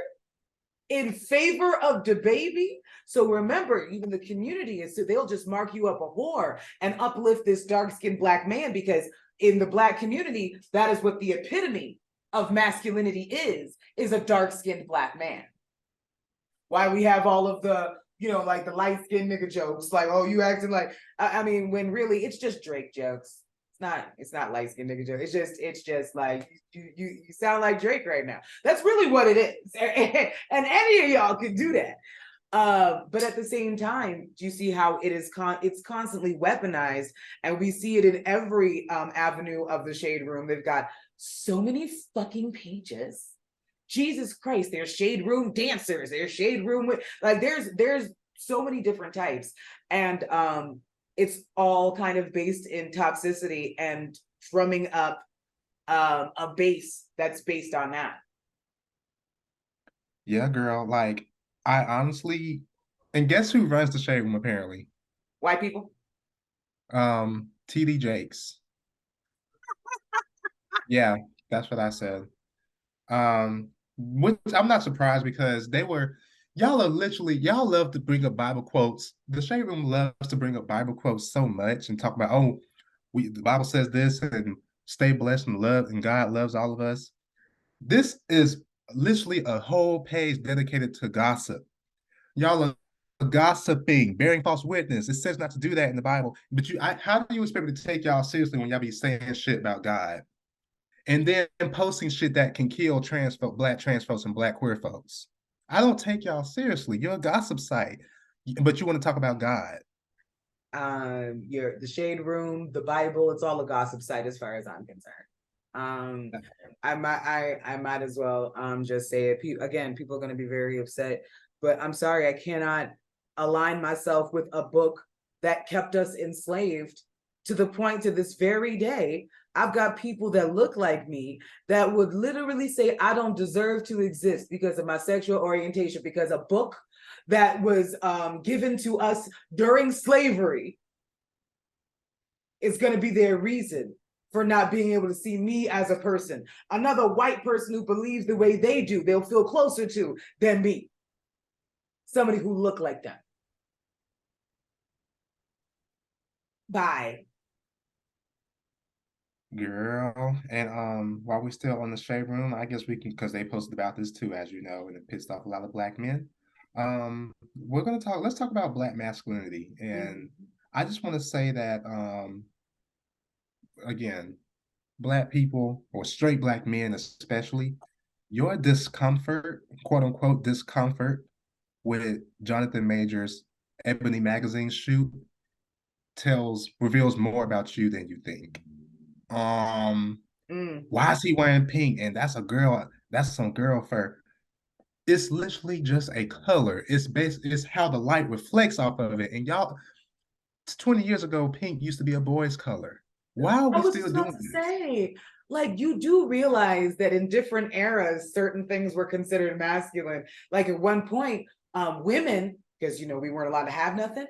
in favor of DaBaby. So remember, even the community is, they'll just mark you up a whore and uplift this dark-skinned black man, because in the black community, that is what the epitome of masculinity is a dark-skinned black man. Why we have all of the, like the light-skinned nigga jokes, like, oh, you acting like, I mean, when really it's just Drake jokes. It's not light-skinned nigga joke. It's just like you sound like Drake right now. That's really what it is. And any of y'all can do that. But at the same time, do you see how it's constantly weaponized, and we see it in every avenue of the shade room. They've got so many fucking pages. Jesus Christ, there's shade room dancers, there's shade room with, like, there's so many different types. And it's all kind of based in toxicity and drumming up a base that's based on that. Yeah, girl. Like, I honestly, and guess who runs the shade room apparently? White people? TD Jakes. Yeah, that's what I said. Which I'm not surprised because y'all are literally, y'all love to bring up Bible quotes. The shade room loves to bring up Bible quotes so much and talk about, oh, the Bible says this and stay blessed and love, and God loves all of us. This is literally a whole page dedicated to gossip. Y'all are gossiping, bearing false witness. It says not to do that in the Bible. But how do you expect me to take y'all seriously when y'all be saying shit about God? And then posting shit that can kill black trans folks and black queer folks. I don't take y'all seriously. You're a gossip site, but you want to talk about God. The shade room, the Bible, it's all a gossip site as far as I'm concerned. I might as well just say it. Again, people are going to be very upset, but I'm sorry, I cannot align myself with a book that kept us enslaved to the point to this very day. I've got people that look like me that would literally say I don't deserve to exist because of my sexual orientation, because a book that was given to us during slavery is going to be their reason for not being able to see me as a person. Another white person who believes the way they do, they'll feel closer to than me. Somebody who looked like them. Bye. Girl, and while we're still on the shade room, I guess we can, because they posted about this too, as you know, and it pissed off a lot of black men. Let's talk about black masculinity. And I just want to say that again, black people, or straight black men especially, your discomfort, quote unquote discomfort, with Jonathan Majors' Ebony magazine shoot reveals more about you than you think. Why is he wearing pink? And that's some girl fur. It's literally just a color. It's how the light reflects off of it. And y'all, 20 years ago, pink used to be a boy's color. Why are I we was still just about doing to this? say, like, you do realize that in different eras, certain things were considered masculine. Like at one point, women, because you know we weren't allowed to have nothing,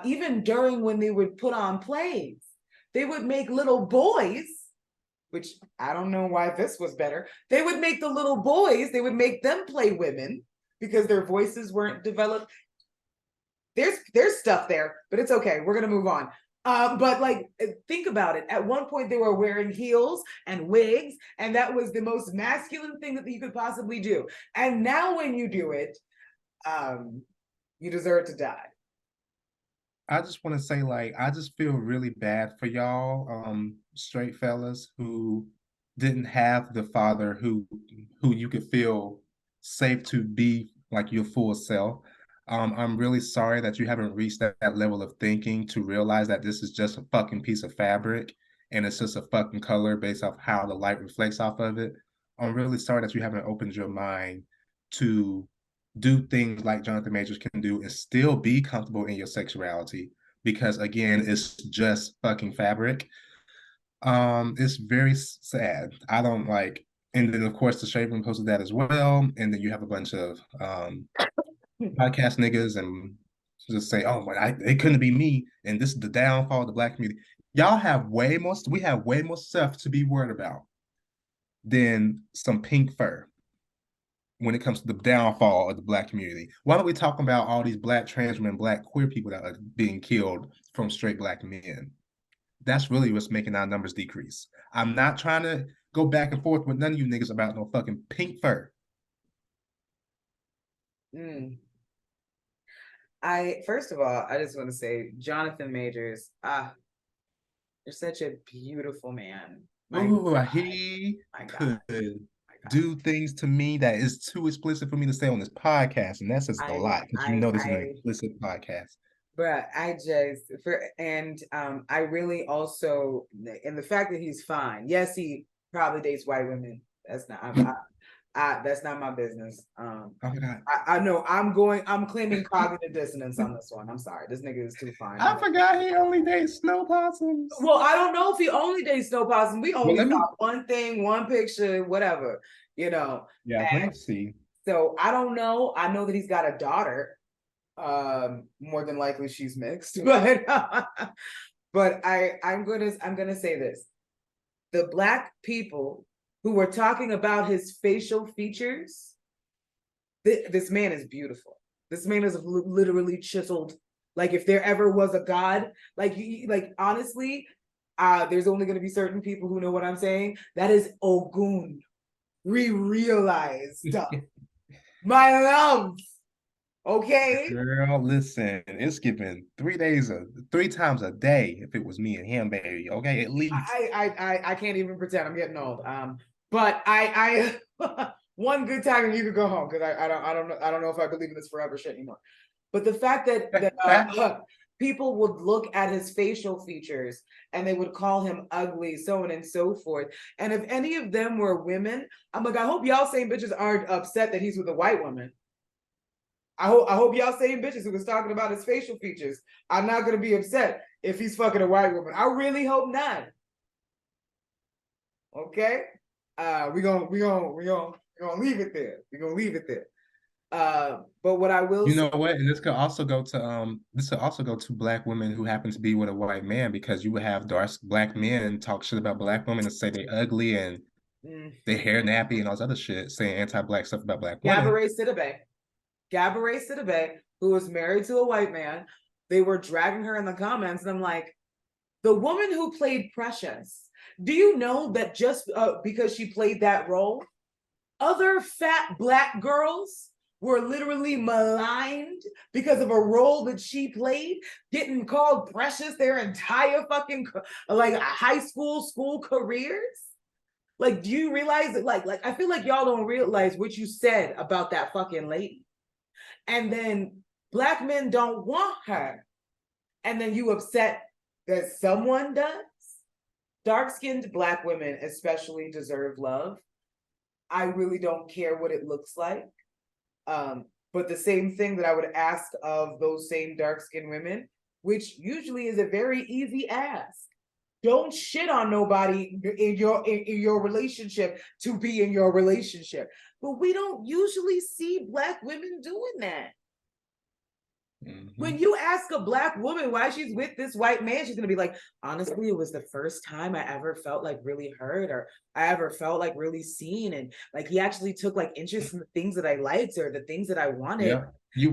even during when they would put on plays, they would make little boys, which I don't know why this was better. They would make the little boys, they would make them play women because their voices weren't developed. There's stuff there, but it's okay. We're gonna move on. But like, think about it. At one point, they were wearing heels and wigs, and that was the most masculine thing that you could possibly do. And now, when you do it, um, you deserve to die. I just want to say, like, I just feel really bad for y'all, straight fellas who didn't have the father who you could feel safe to be like your full self. I'm really sorry that you haven't reached that level of thinking to realize that this is just a fucking piece of fabric and it's just a fucking color based off how the light reflects off of it. I'm really sorry that you haven't opened your mind to do things like Jonathan Majors can do and still be comfortable in your sexuality because again, it's just fucking fabric. It's very sad. I don't like, and then of course the Shade Room posted that as well, and then you have a bunch of podcast niggas and just say, "Oh, it couldn't be me," and this is the downfall of the black community. Y'all have way more. We have way more stuff to be worried about than some pink fur when it comes to the downfall of the black community. Why don't we talk about all these black trans women, black queer people that are being killed from straight black men? That's really what's making our numbers decrease. I'm not trying to go back and forth with none of you niggas about no fucking pink fur. Mm. I first of all, I just want to say, Jonathan Majors, you're such a beautiful man. My Oh, God, he my God, could my God. do things to me that is too explicit for me to say on this podcast, and that says a I, lot because you I, know this is an I, explicit podcast. Bruh, I just for and I really also and the fact that he's fine. Yes, he probably dates white women. That's not that's not my business. Oh my god, I know I'm claiming cognitive dissonance on this one. I'm sorry. This nigga is too fine. I forgot he only dates snow possums. Well, I don't know if he only dates snow possum. We Well, only let saw me. one thing, one picture, whatever, you know. Yeah, let me And see. so I don't know. I know that he's got a daughter. More than likely she's mixed, but I'm gonna say this. The black people who were talking about his facial features, this man is beautiful. This man is literally chiseled. Like if there ever was a god, like honestly, there's only going to be certain people who know what I'm saying. That is Ogun re-realized. My love. Okay. Girl, listen, it's given 3 times a day if it was me and him, baby. Okay, at least. I can't even pretend I'm getting old. But I one good time and you could go home because I don't know if I believe in this forever shit anymore. But the fact that people would look at his facial features and they would call him ugly, so on and so forth. And if any of them were women, I'm like, I hope y'all same bitches aren't upset that he's with a white woman. I hope y'all same bitches who was talking about his facial features are not gonna be upset if he's fucking a white woman. I really hope not. Okay. We gonna leave it there. We're gonna leave it there. But what I will You say, know what? And this could also go to black women who happen to be with a white man because you would have dark black men talk shit about black women and say they ugly and they hair nappy and all this other shit, saying anti-black stuff about black women. Gabourey Sidibe, who was married to a white man, they were dragging her in the comments, and I'm like, the woman who played Precious. Do you know that just because she played that role, other fat black girls were literally maligned because of a role that she played, getting called precious their entire fucking like high school careers? Like, do you realize that? Like I feel like y'all don't realize what you said about that fucking lady. And then black men don't want her. And then you upset that someone does. Dark-skinned black women especially deserve love. I really don't care what it looks like. But the same thing that I would ask of those same dark-skinned women which usually is a very easy ask. Don't shit on nobody in your relationship to be in your relationship. But we don't usually see Black women doing that. When you ask a Black woman why she's with this white man, she's gonna be like, honestly, it was the first time I ever felt like really heard, or I ever felt like really seen, and like he actually took like interest in the things that I liked or the things that I wanted. Yeah, you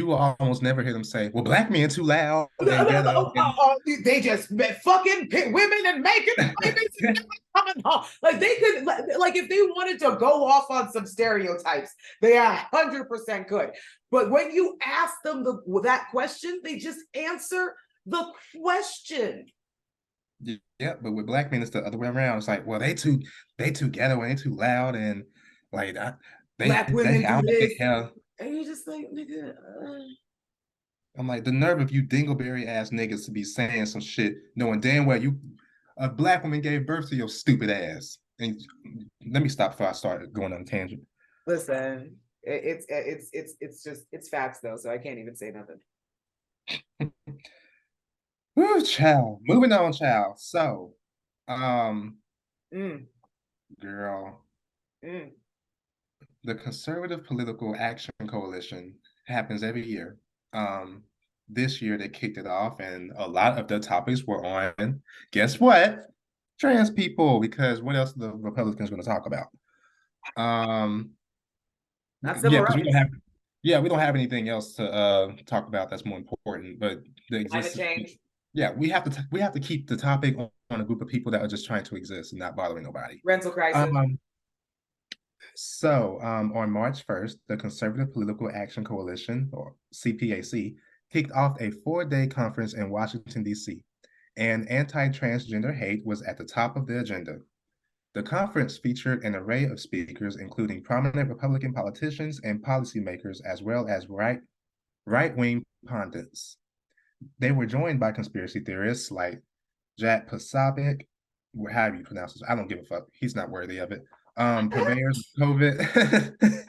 will almost never hear them say, "Well, Black men too loud and ghetto." And They just fucking pick women and making babies and coming home. Like they could, like if they wanted to go off on some stereotypes, they 100% could. But when you ask them that question, they just answer the question. yeah, but with Black men, it's the other way around. It's like, well, they too ghetto and they too loud and like Black they women I do don't this, think hell. and you're just like, nigga. I'm like, the nerve of you dingleberry ass niggas to be saying some shit, knowing damn well a Black woman gave birth to your stupid ass. And let me stop before I start going on a tangent. Listen, it's just it's facts though, so I can't even say nothing. Woo, child. Moving on, child. So, um, Mm, girl, mm. the Conservative Political Action Coalition happens every year. Um, this year they kicked it off, and a lot of the topics were on, guess what? Trans people, because what else are the Republicans going to talk about? Not civil Yeah, because rights, we don't have anything else to talk about that's more important. But the climate existence, change, yeah, we have to keep the topic on a group of people that are just trying to exist and not bothering nobody. rental crisis. On March 1st, the Conservative Political Action Coalition, or CPAC, kicked off a 4-day conference in Washington, D.C., and anti-transgender hate was at the top of the agenda. The conference featured an array of speakers, including prominent Republican politicians and policymakers, as well as right-wing pundits. They were joined by conspiracy theorists like Jack Posobiec, however you pronounce this. I don't give a fuck. He's not worthy of it. Purveyors of COVID,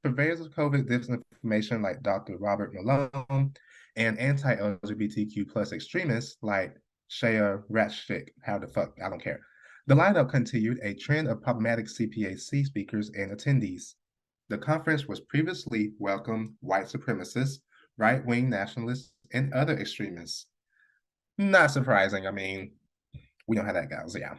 purveyors of COVID disinformation like Dr. Robert Malone, and anti-LGBTQ plus extremists like Shaya Ratchik. How the fuck? I don't care. The lineup continued a trend of problematic CPAC speakers and attendees. The conference was previously welcomed white supremacists, right-wing nationalists, and other extremists. Not surprising. I mean, we know how that goes, yeah.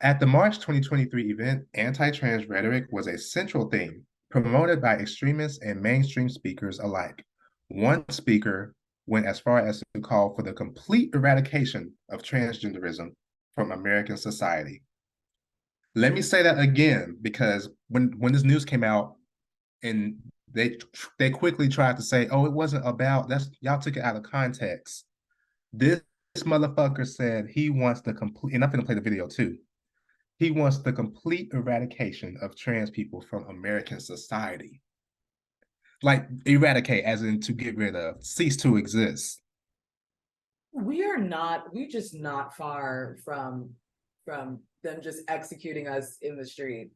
At the March 2023 event, anti-trans rhetoric was a central theme, promoted by extremists and mainstream speakers alike. One speaker went as far as to call for the complete eradication of transgenderism from American society. Let me say that again, because when this news came out and they quickly tried to say, oh, it wasn't about, that's y'all took it out of context. This motherfucker said he wants the complete, and I'm gonna play the video too. He wants the complete eradication of trans people from American society. Like eradicate, as in to get rid of, cease to exist. We're just not far from them just executing us in the street.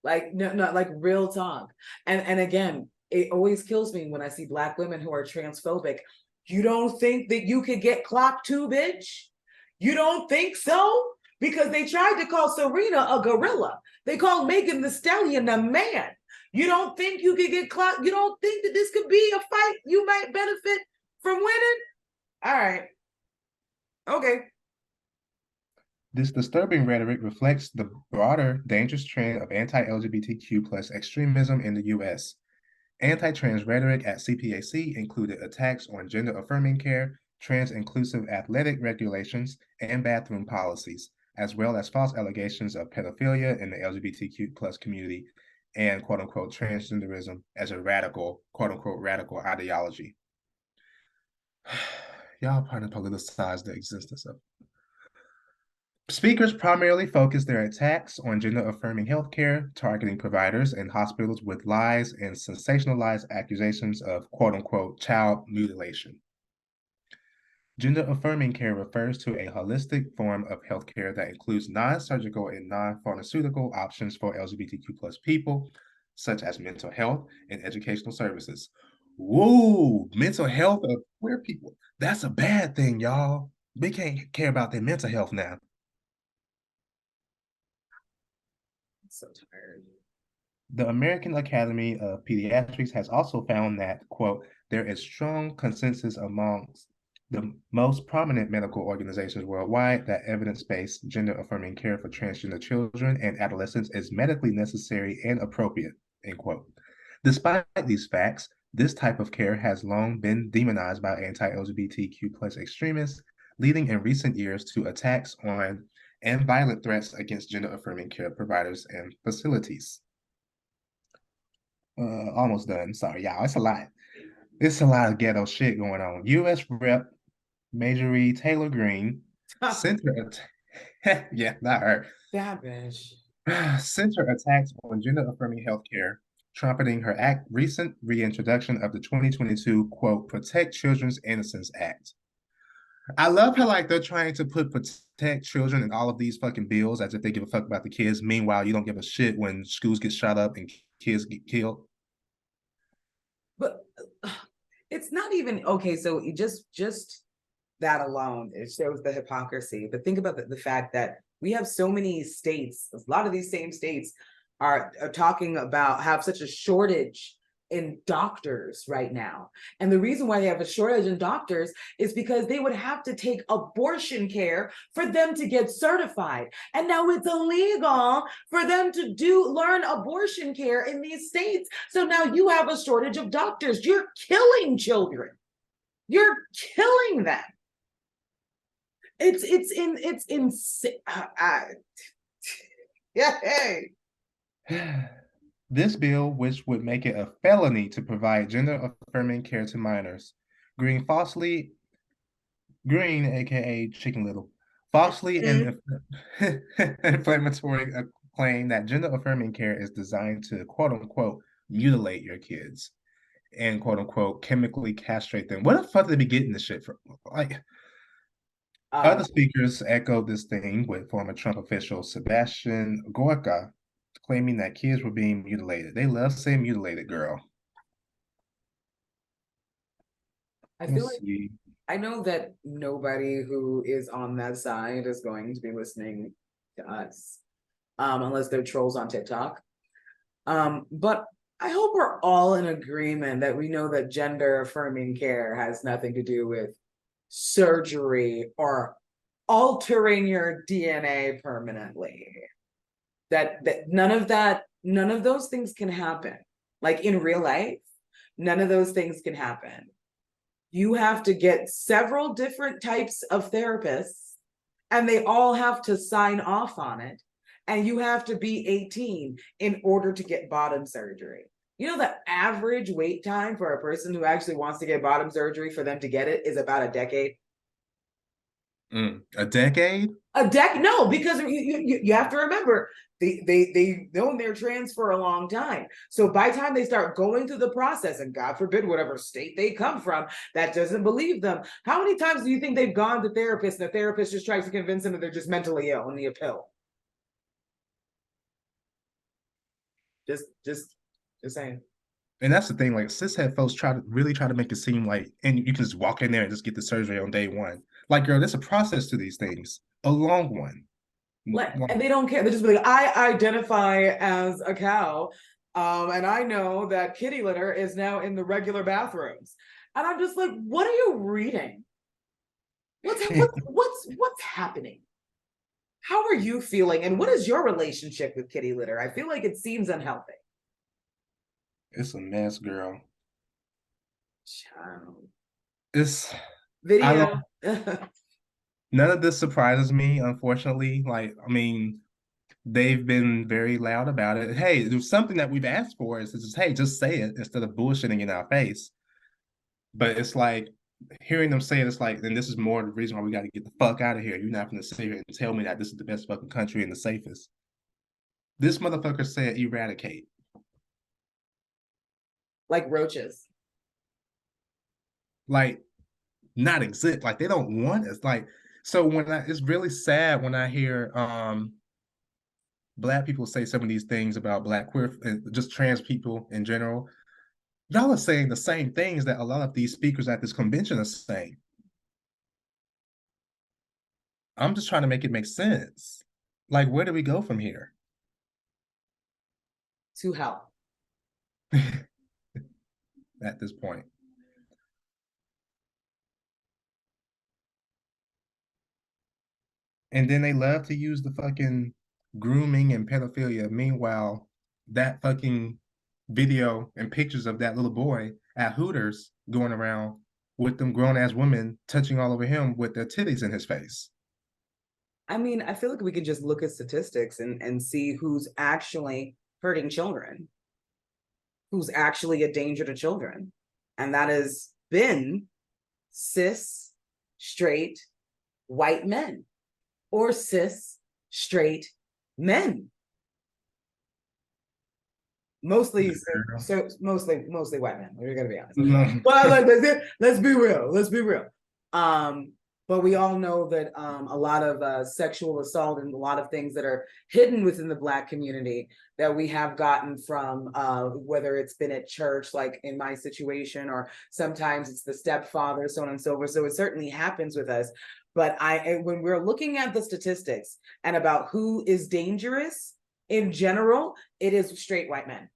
Like no, like real talk. And again, it always kills me when I see Black women who are transphobic. You don't think that you could get clocked too, bitch? You don't think so? Because they tried to call Serena a gorilla. They called Megan the Stallion a man. You don't think you could get clocked? You don't think that this could be a fight you might benefit from winning? All right. Okay. This disturbing rhetoric reflects the broader dangerous trend of anti-LGBTQ plus extremism in the US. Anti-trans rhetoric at CPAC included attacks on gender-affirming care, trans-inclusive athletic regulations, and bathroom policies, as well as false allegations of pedophilia in the LGBTQ plus community and quote-unquote transgenderism as a radical, quote-unquote radical ideology. Y'all probably politicize the existence of. Speakers primarily focused their attacks on gender-affirming healthcare, targeting providers and hospitals with lies and sensationalized accusations of quote-unquote child mutilation. Gender-affirming care refers to a holistic form of healthcare that includes non-surgical and non-pharmaceutical options for LGBTQ plus people, such as mental health and educational services. Whoa, mental health of queer people. That's a bad thing, y'all. We can't care about their mental health now. I'm so tired. The American Academy of Pediatrics has also found that, quote, there is strong consensus amongst the most prominent medical organizations worldwide that evidence-based gender-affirming care for transgender children and adolescents is medically necessary and appropriate, end quote. Despite these facts, this type of care has long been demonized by anti-LGBTQ plus extremists, leading in recent years to attacks on and violent threats against gender-affirming care providers and facilities. Almost done. Sorry, y'all. It's a lot. It's a lot of ghetto shit going on. U.S. Rep. Marjorie Taylor Greene center yeah, not her. That bitch. Center attacks on gender affirming healthcare, trumpeting her recent reintroduction of the 2022 quote Protect Children's Innocence Act. I love how like they're trying to protect children in all of these fucking bills as if they give a fuck about the kids. Meanwhile, you don't give a shit when schools get shot up and kids get killed. But it's not even okay. So you just that alone, it shows the hypocrisy. But think about the fact that we have so many states, a lot of these same states are talking about have such a shortage in doctors right now. And the reason why they have a shortage in doctors is because they would have to take abortion care for them to get certified. And now it's illegal for them to learn abortion care in these states. So now you have a shortage of doctors. You're killing children. You're killing them. It's insane. Yeah, hey. This bill, which would make it a felony to provide gender-affirming care to minors, Green, aka Chicken Little, falsely and inflammatory claim that gender-affirming care is designed to quote-unquote mutilate your kids and quote-unquote chemically castrate them. Where the fuck did they be getting this shit from? Like, other speakers echoed this thing with former Trump official Sebastian Gorka claiming that kids were being mutilated. They love saying mutilated, girl. I feel like I know that nobody who is on that side is going to be listening to us, unless they're trolls on TikTok. But I hope we're all in agreement that we know that gender affirming care has nothing to do with surgery or altering your DNA permanently. That none of those things can happen. Like in real life, none of those things can happen. You have to get several different types of therapists, and they all have to sign off on it. And you have to be 18 in order to get bottom surgery. You know, the average wait time for a person who actually wants to get bottom surgery for them to get it is about a decade. A decade? No, because you have to remember they've known their trans for a long time. So by the time they start going through the process, and God forbid whatever state they come from that doesn't believe them, how many times do you think they've gone to therapists and the therapist just tries to convince them that they're just mentally ill and need a pill? Just saying. And that's the thing, like cishet folks really try to make it seem like, and you can just walk in there and just get the surgery on day one. Like, girl, there's a process to these things, a long one. And they don't care. They just be like, I identify as a cow, and I know that kitty litter is now in the regular bathrooms. And I'm just like, what are you reading? What's happening? How are you feeling? And what is your relationship with kitty litter? I feel like it seems unhealthy. It's a mess, girl. Child. It's Video. None of this surprises me, unfortunately. Like, I mean, they've been very loud about it. Hey, there's something that we've asked for is just, hey, just say it instead of bullshitting in our face. But it's like hearing them say it, it's like, then this is more the reason why we got to get the fuck out of here. You're not going to sit here and tell me that this is the best fucking country and the safest. This motherfucker said eradicate. Like roaches. Like, not exist. Like, they don't want us. Like, so it's really sad when I hear Black people say some of these things about Black queer and just trans people in general. Y'all are saying the same things that a lot of these speakers at this convention are saying. I'm just trying to make it make sense. Like, where do we go from here? To hell. At this point. And then they love to use the fucking grooming and pedophilia. Meanwhile, that fucking video and pictures of that little boy at Hooters going around with them grown ass women touching all over him with their titties in his face. I mean, I feel like we could just look at statistics and see who's actually hurting children, who's actually a danger to children. And that has been cis, straight, white men, or cis, straight men. Mostly, mostly white men. We're gonna be honest. No. But like, let's be real. Let's be real. But we all know that a lot of sexual assault and a lot of things that are hidden within the Black community that we have gotten from whether it's been at church, like in my situation, or sometimes it's the stepfather, so on and so forth. So it certainly happens with us. But when we're looking at the statistics and about who is dangerous in general, it is straight white men.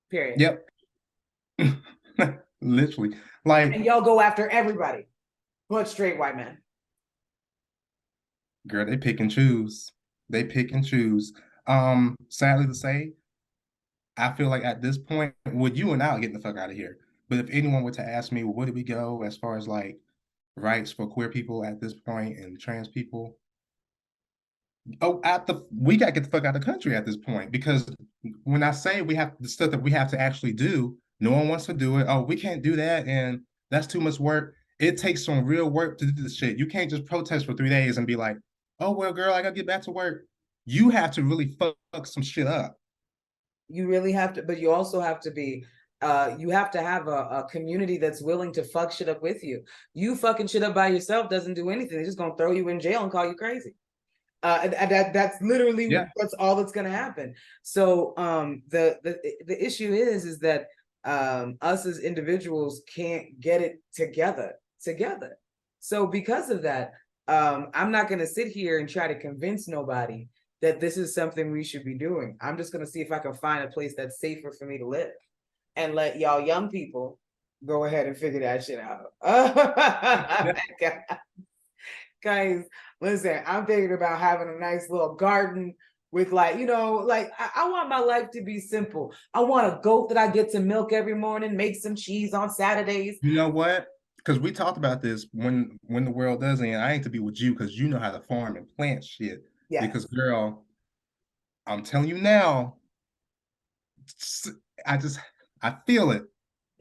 Period. Yep. Literally. Like, and y'all go after everybody but straight white men. girl, they pick and choose. They pick and choose. Sadly to say, I feel like at this point, well, you and I are getting the fuck out of here. But if anyone were to ask me, well, where do we go as far as like rights for queer people at this point and trans people? Oh, we gotta get the fuck out of the country at this point, because when I say we have the stuff that we have to actually do, no one wants to do it. Oh, we can't do that, and that's too much work. It takes some real work to do this shit. You can't just protest for 3 days and be like, oh well, girl, I gotta get back to work. You have to really fuck some shit up. You really have to, but you also have to be you have to have a community that's willing to fuck shit up with you. You fucking shit up by yourself doesn't do anything. They're just gonna throw you in jail and call you crazy. And that's literally that's all that's going to happen. So the issue is that us as individuals can't get it together. So because of that, I'm not going to sit here and try to convince nobody that this is something we should be doing. I'm just going to see if I can find a place that's safer for me to live, and let y'all young people go ahead and figure that shit out. Guys, listen, I'm thinking about having a nice little garden with, like, like I want my life to be simple. I want a goat that I get to milk every morning, make some cheese on Saturdays. You know what? Because we talked about this when the world does end. I ain't to be with you because you know how to farm and plant shit. Yes. Because girl, I'm telling you now, I feel it.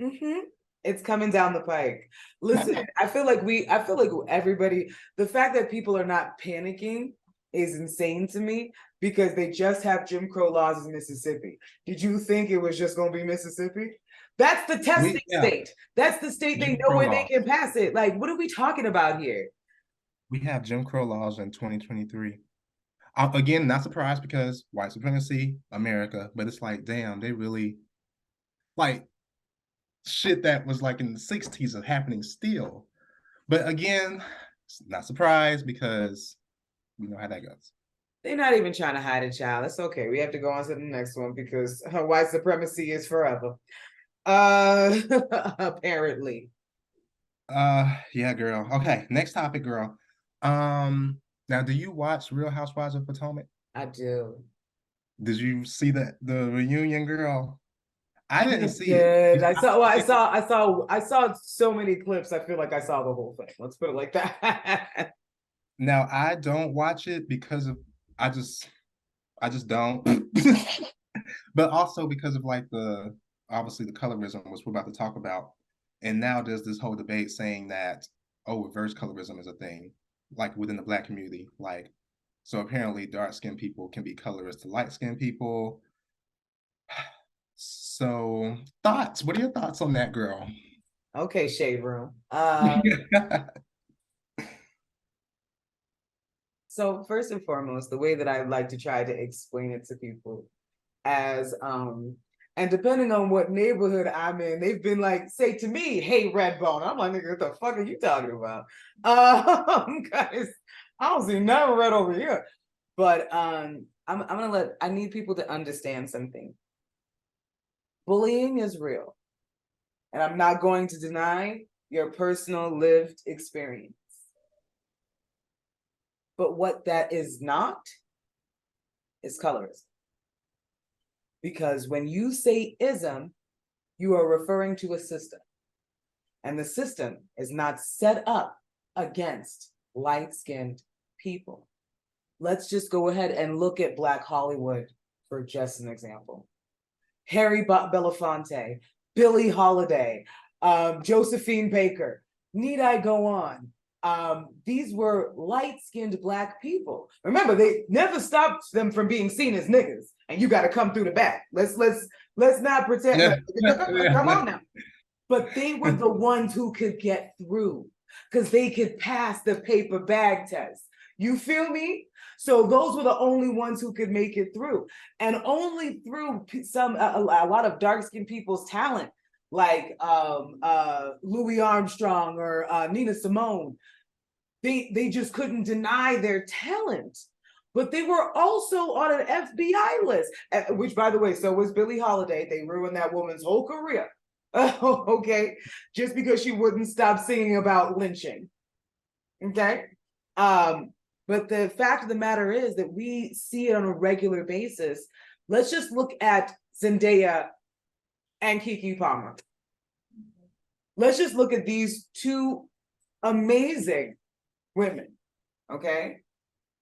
Mm-hmm. It's coming down the pike. Listen, I feel like everybody, the fact that people are not panicking is insane to me, because they just have Jim Crow laws in Mississippi. Did you think it was just going to be Mississippi? That's the testing state. That's the state they know where they can pass it. Like, what are we talking about here? We have Jim Crow laws in 2023. Again, not surprised because white supremacy, America, but it's like, damn, they really, like, shit that was like in the 60s are happening still. But again, not surprised because we know how that goes. They're not even trying to hide it, child. It's okay. We have to go on to the next one because white supremacy is forever. Apparently. Yeah, girl. Okay, next topic, girl. Now, do you watch Real Housewives of Potomac? I do. Did you see the reunion, girl? I didn't see it. I saw so many clips. I feel like I saw the whole thing. Let's put it like that. Now, I don't watch it because of I just don't. But also because of like obviously the colorism, which we're about to talk about. And now there's this whole debate saying that, oh, reverse colorism is a thing, like within the Black community. Like, so apparently dark-skinned people can be colorist to light-skinned people. So thoughts, what are your thoughts on that, girl? Okay, Shade Room. So first and foremost, the way that I like to try to explain it to people as And depending on what neighborhood I'm in, they've been like, say to me, "Hey, red bone." I'm like, "Nigga, what the fuck are you talking about?" Guys, I don't see nothing red over here. But I need people to understand something. Bullying is real. And I'm not going to deny your personal lived experience. But what that is not is colorism. Because when you say ism, you are referring to a system. And the system is not set up against light-skinned people. Let's just go ahead and look at Black Hollywood for just an example. Harry Belafonte, Billie Holiday, Josephine Baker. Need I go on? These were light-skinned Black people. Remember, they never stopped them from being seen as niggas. And you got to come through the back. Let's not pretend. Come on now. But they were the ones who could get through because they could pass the paper bag test. You feel me? So those were the only ones who could make it through, and only through a lot of dark-skinned people's talent, like Louis Armstrong or Nina Simone. They just couldn't deny their talent. But they were also on an FBI list, which, by the way, so was Billie Holiday. They ruined that woman's whole career. Okay, just because she wouldn't stop singing about lynching. Okay. But the fact of the matter is that we see it on a regular basis. Let's just look at Zendaya and Keke Palmer. Let's just look at these two amazing women, okay?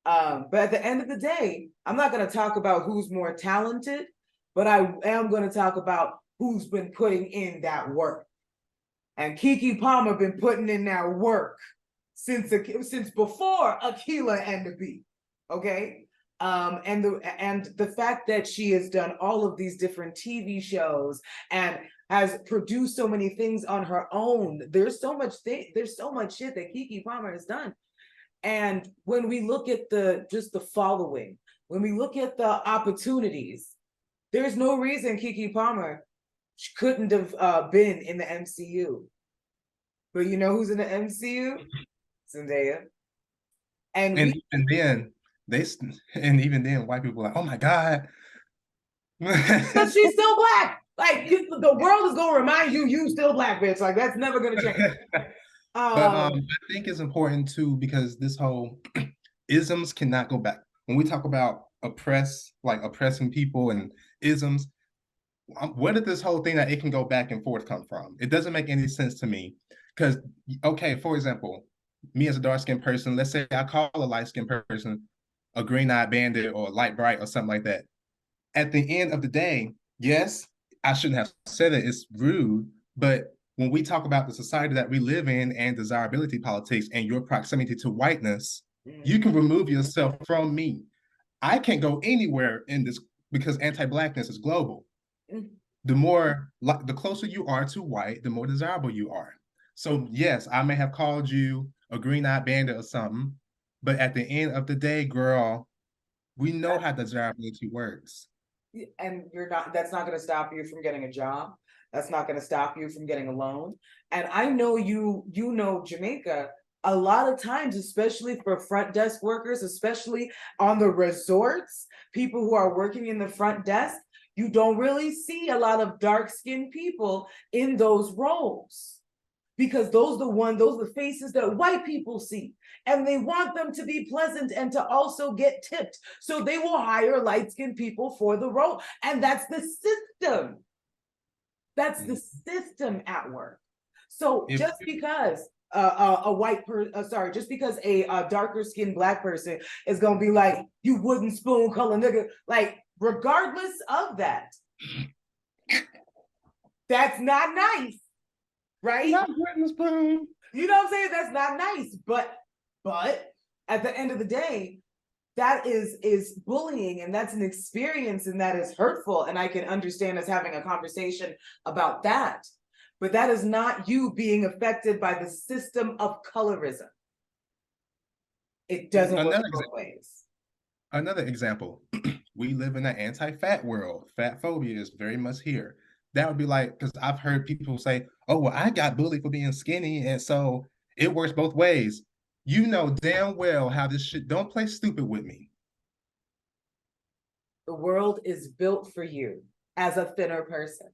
But at the end of the day, I'm not going to talk about who's more talented, but I am going to talk about who's been putting in that work. And Keke Palmer been putting in that work since before Aquila and the Beat, okay? And the fact that she has done all of these different TV shows and has produced so many things on her own. There's so much shit that Keke Palmer has done. And when we look at the following, when we look at the opportunities, there's no reason Keke Palmer couldn't have been in the MCU. But you know who's in the MCU? Zendaya. And even then, white people are like, "Oh my God." But she's still Black. Like, the world is gonna remind you still Black, bitch. Like, that's never gonna change. But I think it's important too, because this whole isms cannot go back. When we talk about oppressing people and isms, where did this whole thing that it can go back and forth come from? It doesn't make any sense to me. Because, okay, for example, me as a dark-skinned person, let's say I call a light-skinned person a green-eyed bandit or light bright or something like that. At the end of the day, yes, I shouldn't have said it. It's rude. But when we talk about the society that we live in and desirability politics and your proximity to whiteness, you can remove yourself from me. I can't go anywhere in this because anti-Blackness is global. The closer you are to white, the more desirable you are. So yes, I may have called you a green-eyed bandit or something, but at the end of the day, girl, we know how desirability works. And that's not going to stop you from getting a job. That's not going to stop you from getting a loan. And I know you know Jamaica, a lot of times, especially for front desk workers, especially on the resorts, people who are working in the front desk, you don't really see a lot of dark-skinned people in those roles. Because those are the faces that white people see. And they want them to be pleasant and to also get tipped. So they will hire light-skinned people for the role. And that's the system. That's the system at work. So just because just because a darker skinned Black person is gonna be like, "You wooden spoon color nigga," like, regardless of that, that's not nice. Right? Not wooden spoon. You know what I'm saying? That's not nice. But at the end of the day, that is bullying, and that's an experience, and that is hurtful. And I can understand us having a conversation about that. But that is not you being affected by the system of colorism. It doesn't work both ways. Another example, we live in an anti-fat world. Fat phobia is very much here. That would be like, because I've heard people say, oh, well, I got bullied for being skinny, and so it works both ways. You know damn well how this shit, don't play stupid with me. The world is built for you as a thinner person.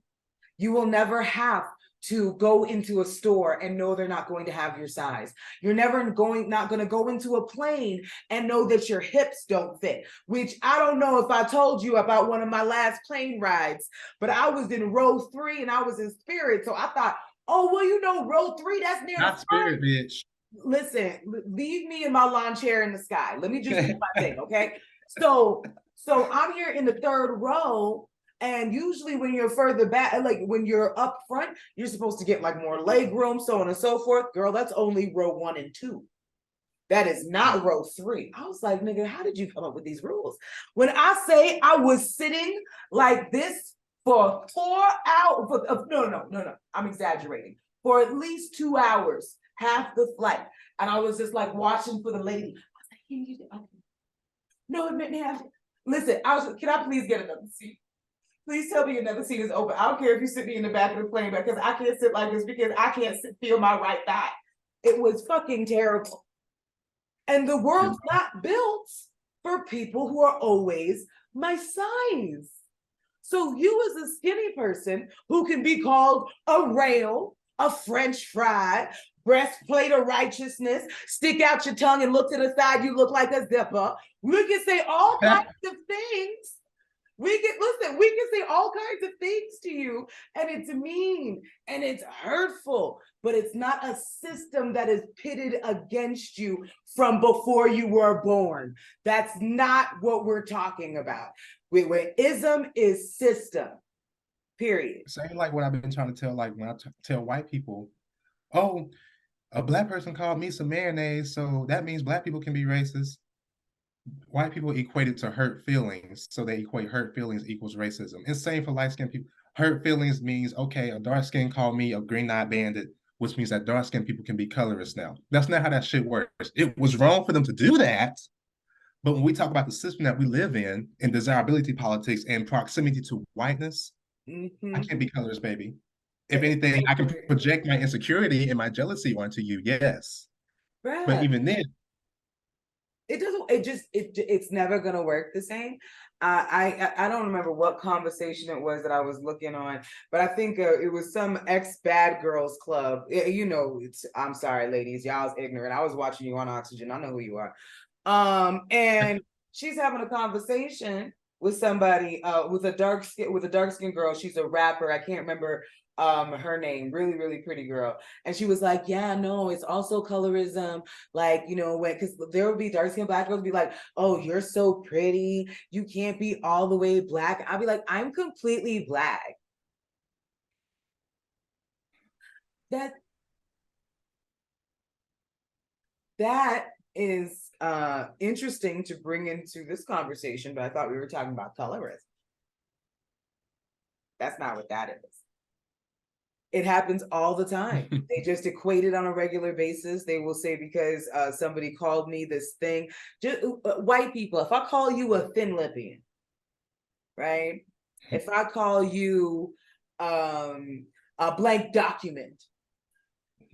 You will never have to go into a store and know they're not going to have your size. You're never not going to go into a plane and know that your hips don't fit, which I don't know if I told you about one of my last plane rides, but I was in row 3 and I was in Spirit. So I thought, oh, well, you know, row 3, that's near the Not front. spirit, bitch. Listen, leave me in my lawn chair in the sky. Let me just do my thing, okay? So I'm here in the 3rd row, and usually when you're further back, like when you're up front, you're supposed to get like more leg room, so on and so forth. Girl, that's only row 1 and 2. That is not row 3. I was like, nigga, how did you come up with these rules? When I say I was sitting like this for 4 hours, no, I'm exaggerating. For at least 2 hours, half the flight. And I was just like watching for the lady. I was like, can you do okay. No, it made me happy. Listen, can I please get another seat? Please tell me another seat is open. I don't care if you sit me in the back of the plane because I can't sit like this because I can't feel my right thigh. It was fucking terrible. And the world's not built for people who are always my size. So you as a skinny person who can be called a rail, a French fry, breastplate of righteousness, stick out your tongue and look to the side, you look like a zipper. We can say all kinds of things. We can say all kinds of things to you, and it's mean and it's hurtful, but it's not a system that is pitted against you from before you were born. That's not what we're talking about. Where ism is system, period. Same like what I've been trying to tell, like when I tell white people, oh, a black person called me some mayonnaise, so that means black people can be racist. White people equate it to hurt feelings, so they equate hurt feelings equals racism. It's same for light-skinned people. Hurt feelings means, okay, a dark skin called me a green-eyed bandit, which means that dark-skinned people can be colorist now. That's not how that shit works. It was wrong for them to do that, but when we talk about the system that we live in desirability politics and proximity to whiteness, I can't be colorist, baby. If anything, I can project my insecurity and my jealousy onto you, yes. Right. But even then, it's never gonna work the same. I don't remember what conversation it was that I was looking on, but I think it was some ex bad girls club. You know, I'm sorry, ladies, y'all's ignorant. I was watching you on Oxygen. I know who you are. And she's having a conversation with somebody with a dark skin girl. She's a rapper. I can't remember her name, really pretty girl, and she was like, yeah, no, it's also colorism, like, you know, when, because there would be dark skinned black girls be like, oh, you're so pretty, you can't be all the way black. I'll be like, I'm completely black. That is interesting to bring into this conversation, but I thought we were talking about colorism. That's not what that is. It happens all the time. They just equate it on a regular basis. They will say, because somebody called me this thing, just white people, if I call you a thin Lipian, right? If I call you a blank document,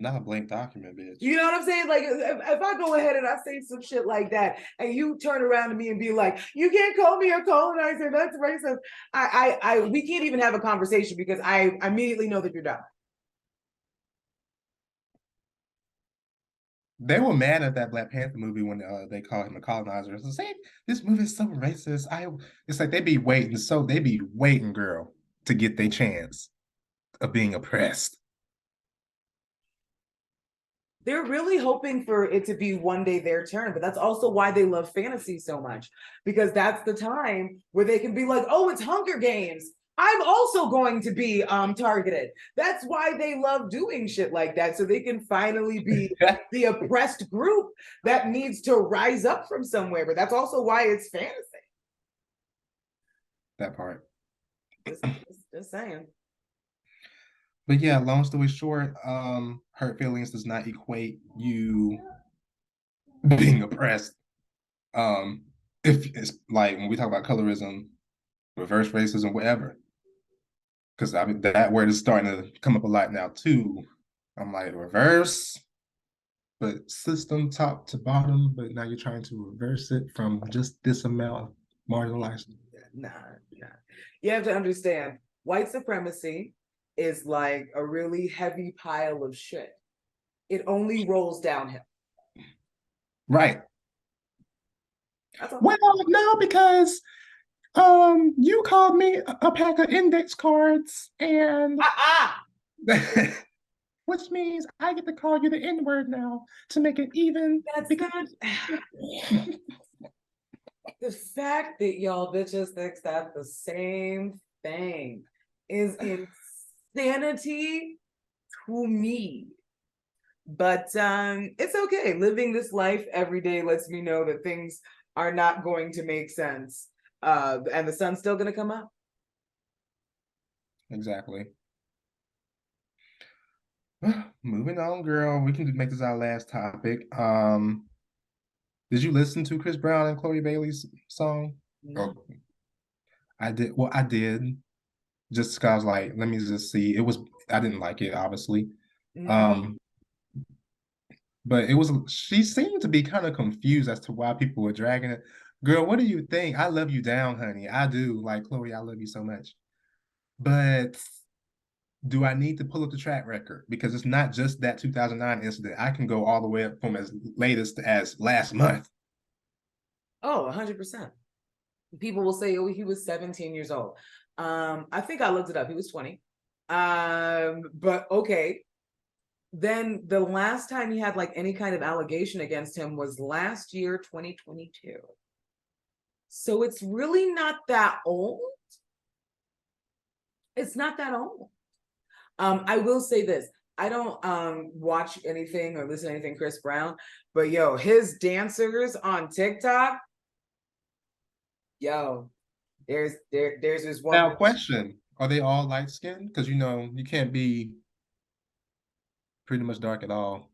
not a blank document, bitch. you know what I'm saying? Like, if I go ahead and I say some shit like that, and you turn around to me and be like, "You can't call me a colonizer. That's racist." We can't even have a conversation because I immediately know that you're dumb. They were mad at that Black Panther movie when they called him a colonizer. It's like, this movie is so racist. It's like they be waiting, girl, to get their chance of being oppressed. They're really hoping for it to be one day their turn, but that's also why they love fantasy so much, because that's the time where they can be like, oh, it's Hunger Games. I'm also going to be targeted. That's why they love doing shit like that, so they can finally be the oppressed group that needs to rise up from somewhere. But that's also why it's fantasy. That part. Just saying. But yeah, long story short, hurt feelings does not equate you being oppressed. if it's like when we talk about colorism, reverse racism, whatever, because I mean that word is starting to come up a lot now too. I'm like reverse, but system top to bottom, but now you're trying to reverse it from just this amount of marginalized. Nah, nah. You have to understand, white supremacy is like a really heavy pile of shit. It only rolls downhill. Right. That's all. Well, no, because you called me a pack of index cards and Ah, ah! which means I get to call you the N-word now to make it even That's because not the fact that y'all bitches think that the same thing is insanity to me. But it's okay. Living this life every day lets me know that things are not going to make sense. And the sun's still gonna come up. exactly. Moving on, girl. We can make this our last topic. Did you listen to Chris Brown and Chloe Bailey's song? No. Oh, I did. Well, I did. Just because I was like, let me just see. It was. I didn't like it, obviously. Mm-mm. Um, but it was. She seemed to be kind of confused as to why people were dragging it. Girl, what do you think? I love you down, honey. I do. Like Chloe, I love you so much. But do I need to pull up the track record? Because it's not just that 2009 incident. I can go all the way up from as latest as last month. Oh, 100%. People will say, oh, he was 17 years old. I think I looked it up. He was 20. But okay. Then the last time he had like any kind of allegation against him was last year, 2022. So it's really not that old. It's not that old. I will say this. I don't watch anything or listen to anything Chris Brown, but yo, his dancers on TikTok, yo, there's this one Now, bitch. question: are they all light skinned? Because you can't be pretty much dark at all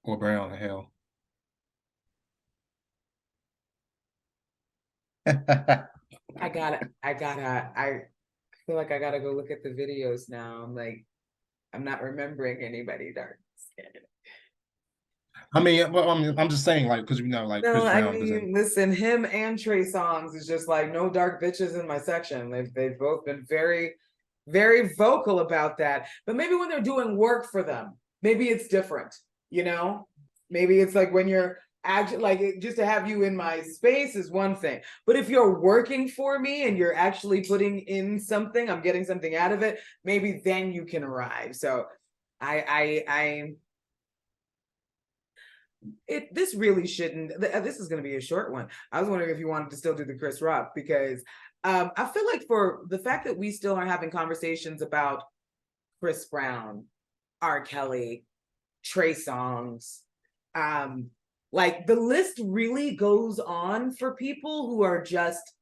or brown. Hell. I feel like I gotta go look at the videos now. I'm not remembering anybody dark skin. I mean, well, I'm just saying, like, because like No, Chris I Brown doesn't. mean, listen, him and Trey Songz is just like no dark bitches in my section. They've both been very, very vocal about that. But maybe when they're doing work for them, maybe it's different, you know? Maybe it's like when you're actually like just to have you in my space is one thing. But if you're working for me and you're actually putting in something, I'm getting something out of it, maybe then you can arrive. So I this really shouldn't. This is going to be a short one. I was wondering if you wanted to still do the Chris Rock because I feel like for the fact that we still are having conversations about Chris Brown, R. Kelly, Trey Songz, like the list really goes on for people who are just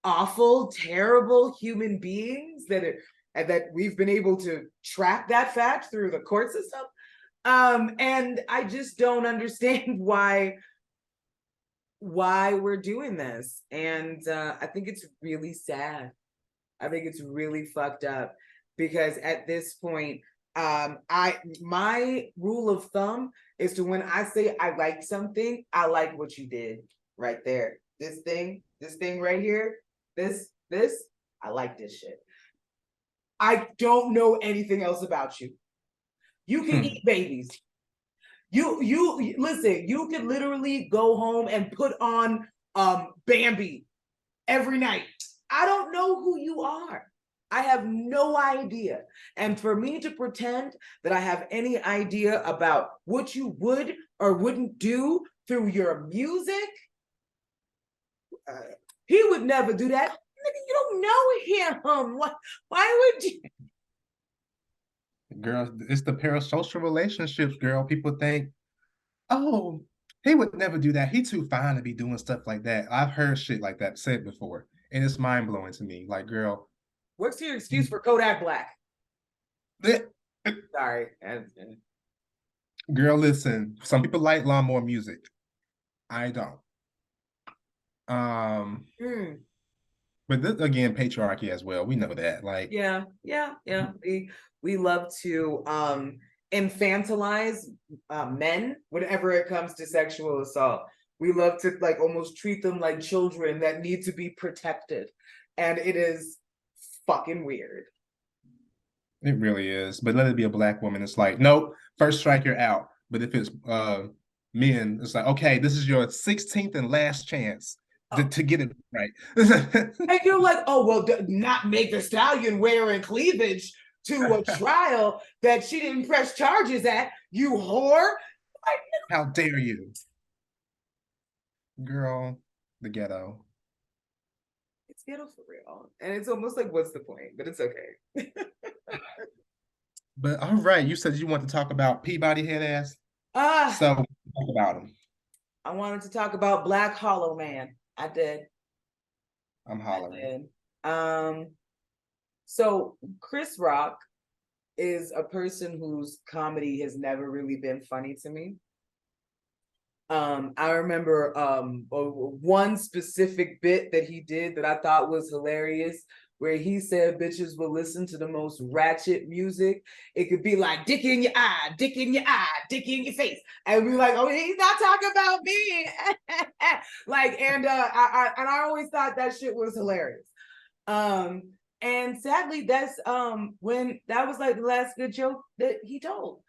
awful, terrible human beings that we've been able to track that fact through the court system. And I just don't understand why we're doing this. And I think it's really sad. I think it's really fucked up because at this point, I my rule of thumb is to when I say I like something, I like what you did right there. This thing right here, this, I like this shit. I don't know anything else about you. You can Hmm. eat babies. You listen, you could literally go home and put on Bambi every night. I don't know who you are. I have no idea. And for me to pretend that I have any idea about what you would or wouldn't do through your music, uh, he would never do that. You don't know him. Why would you? Girl, it's the parasocial relationships, girl. People think, oh, he would never do that. He too fine to be doing stuff like that. I've heard shit like that said before, and it's mind blowing to me. Like, girl, What's your excuse for Kodak Black? eh, Sorry. girl, listen. Some people like lawnmower music. I don't. Mm. But this, again, patriarchy as well. We know that. Like, Yeah, yeah, yeah. We love to infantilize men whenever it comes to sexual assault. We love to like almost treat them like children that need to be protected. And it is fucking weird. it really is. But let it be a black woman. It's like, nope, first strike, you're out. But if it's men, it's like, okay, this is your 16th and last chance to get it right. And you're like, oh, well, not make the stallion wearing cleavage to a trial that she didn't press charges at, you whore. Like, How dare you? Girl, the ghetto. it's ghetto for real. And it's almost like, what's the point? But it's okay. But all right, you said you want to talk about Peabody head ass. Ah, So talk about him. I wanted to talk about Black Hollow Man. I did. I'm I hollering. did. So Chris Rock is a person whose comedy has never really been funny to me. I remember one specific bit that he did that I thought was hilarious, where he said bitches will listen to the most ratchet music. It could be like dick in your eye, dick in your eye, dick in your face. And we like, oh, he's not talking about me. Like, and I always thought that shit was hilarious. And sadly, that's when that was like the last good joke that he told.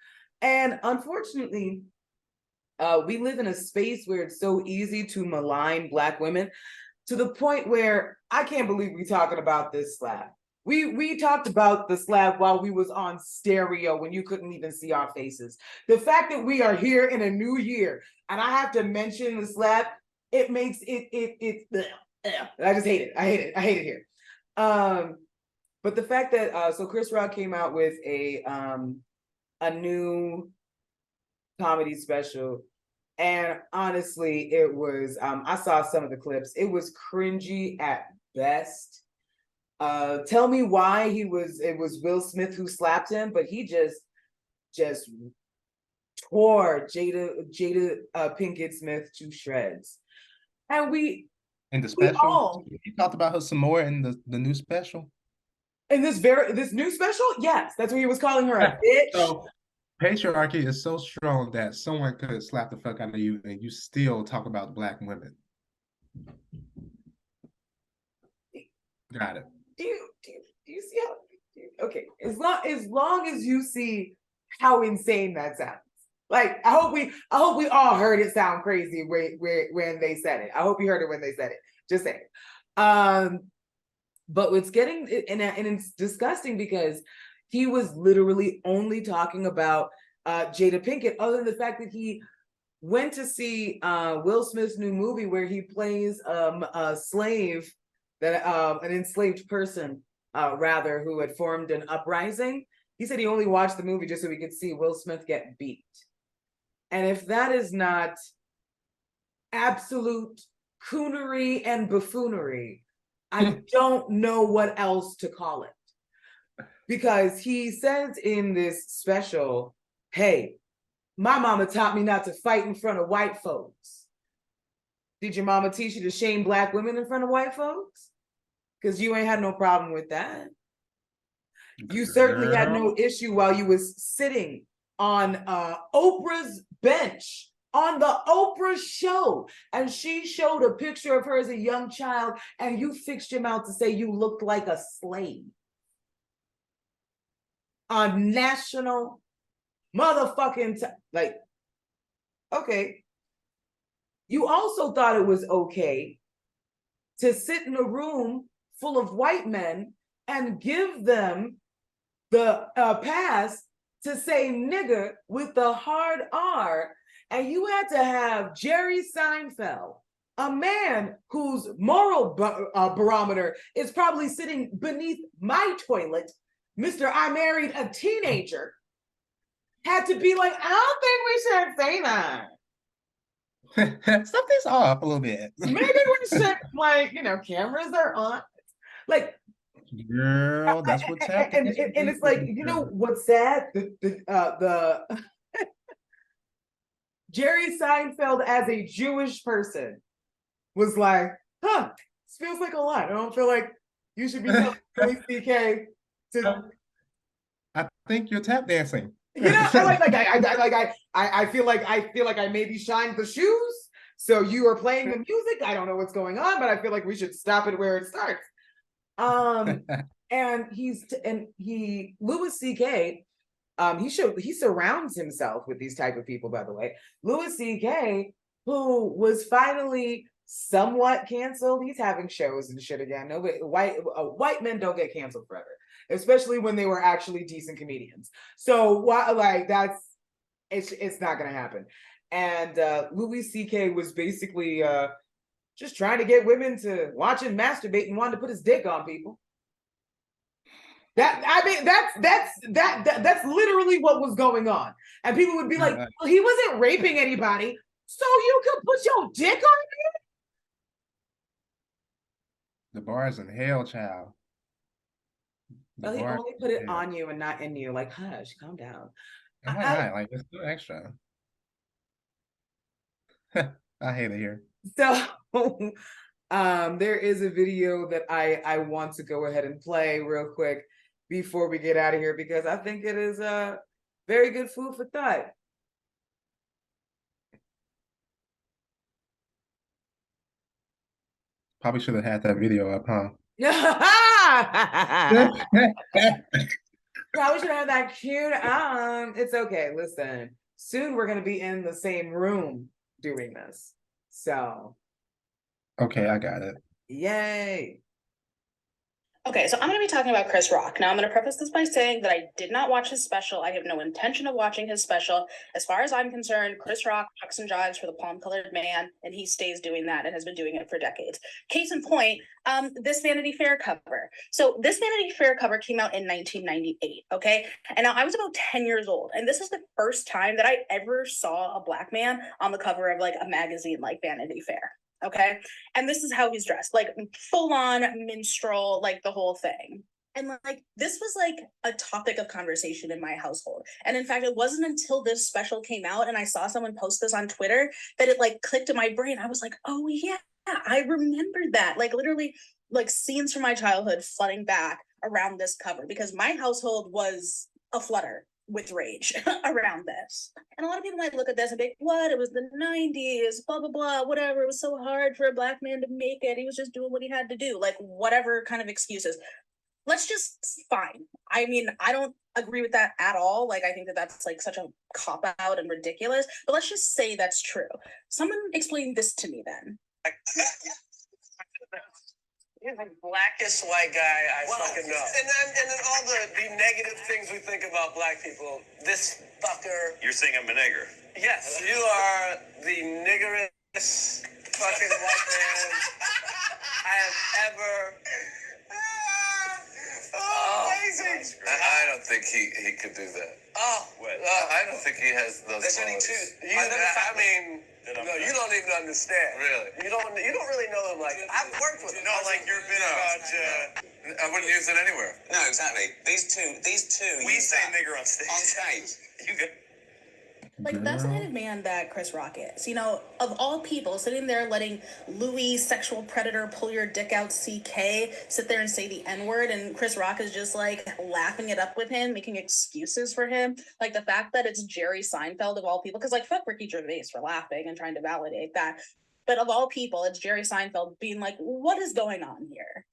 And unfortunately, we live in a space where it's so easy to malign Black women to the point where I can't believe we're talking about this slab. We talked about the slab while we was on stereo when you couldn't even see our faces. The fact that we are here in a new year and I have to mention the slab, it makes I just hate it. I hate it. I hate it here. But the fact that so Chris Rock came out with a new comedy special. And honestly, it was, I saw some of the clips. It was cringy at best. Tell me why it was Will Smith who slapped him, but he just tore Jada Pinkett Smith to shreds. And we In the we special, all he talked about her some more in the new special. in this new special, yes, that's what he was calling her a bitch. So patriarchy is so strong that someone could slap the fuck out of you and you still talk about Black women. Got it. Do you see how okay, as long as you see how insane that sounds. Like I hope we all heard it sound crazy when they said it. I hope you heard it when they said it. Just saying. But it's getting and it's disgusting because he was literally only talking about Jada Pinkett, other than the fact that he went to see Will Smith's new movie where he plays a slave that an enslaved person rather who had formed an uprising. He said he only watched the movie just so he could see Will Smith get beat. And if that is not absolute coonery and buffoonery, I don't know what else to call it. Because he says in this special, hey, my mama taught me not to fight in front of white folks. Did your mama teach you to shame Black women in front of white folks? Because you ain't had no problem with that. You certainly had no issue while you was sitting on Oprah's bench on the Oprah show, and she showed a picture of her as a young child, and you fixed your mouth to say you looked like a slave on national motherfucking like, okay. You also thought it was okay to sit in a room full of white men and give them the pass to say nigger with the hard R, and you had to have Jerry Seinfeld, a man whose moral barometer is probably sitting beneath my toilet, Mr. I married a teenager, had to be like, I don't think we should say that. Something's off a little bit. Maybe we should, like, cameras are on. Like, girl, that's what's happening. And it's like, what's sad? The Jerry Seinfeld as a Jewish person was like, this feels like a lot. I don't feel like you should be telling Louis CK to, I think you're tap dancing. I feel like I maybe shined the shoes. So you are playing the music. I don't know what's going on, but I feel like we should stop it where it starts. And Louis CK, he surrounds himself with these type of people, by the way. Louis CK, who was finally somewhat canceled, he's having shows and shit again. Nobody, white men don't get canceled forever, especially when they were actually decent comedians. So like it's not gonna happen. And Louis CK was basically just trying to get women to watch him masturbate and wanted to put his dick on people. That's literally what was going on. And people would be like, well, he wasn't raping anybody, so you could put your dick on him? The bar's in hell, child. Well, he only put it on you and not in you. Like, hush, calm down. It might not, like, it's still extra. I hate it here. So there is a video that I want to go ahead and play real quick before we get out of here, because I think it is very good food for thought. Probably should have had that video up, huh? Probably should have that cute. It's okay. Listen, soon we're gonna be in the same room doing this. So Okay, I got it. Yay. Okay, so I'm going to be talking about Chris Rock. Now, I'm going to preface this by saying that I did not watch his special. I have no intention of watching his special. As far as I'm concerned, Chris Rock talks and jives for the palm-colored man, and he stays doing that and has been doing it for decades. Case in point, this Vanity Fair cover. So this Vanity Fair cover came out in 1998, okay? And now I was about 10 years old, and this is the first time that I ever saw a black man on the cover of like a magazine like Vanity Fair. Okay. And this is how he's dressed, like full on minstrel, like the whole thing. And like, this was like a topic of conversation in my household. And in fact, it wasn't until this special came out and I saw someone post this on Twitter that it like clicked in my brain. I was like, oh yeah, I remembered that. Like literally like scenes from my childhood flooding back around this cover, because my household was a flutter with rage around this. And a lot of people might look at this and be, what? It was the 90s, blah, blah, blah, whatever. It was so hard for a black man to make it. He was just doing what he had to do. Like, whatever kind of excuses. Let's just, fine. I mean, I don't agree with that at all. Like, I think that that's like such a cop-out and ridiculous. But let's just say that's true. Someone explain this to me then. He's the blackest white guy I fucking know. And then all the negative things we think about black people. This fucker. You're saying I'm a nigger. Yes, you are the niggerest fucking white man I have ever. Amazing. I don't think he could do that. Oh, I don't think he has those. That's any two. I mean. No, you don't even understand. Really? You don't really know him. Like, I've worked with him. No, like your bit about. I wouldn't use it anywhere. No, exactly. These two. We say nigger on stage. On stage. You get. Like, that's the kind of man that Chris Rock is. You know, of all people, sitting there letting Louis, sexual predator, pull your dick out CK, sit there and say the N-word, and Chris Rock is just, like, laughing it up with him, making excuses for him. Like, the fact that it's Jerry Seinfeld, of all people, because, like, fuck Ricky Gervais for laughing and trying to validate that. But of all people, it's Jerry Seinfeld being like, what is going on here?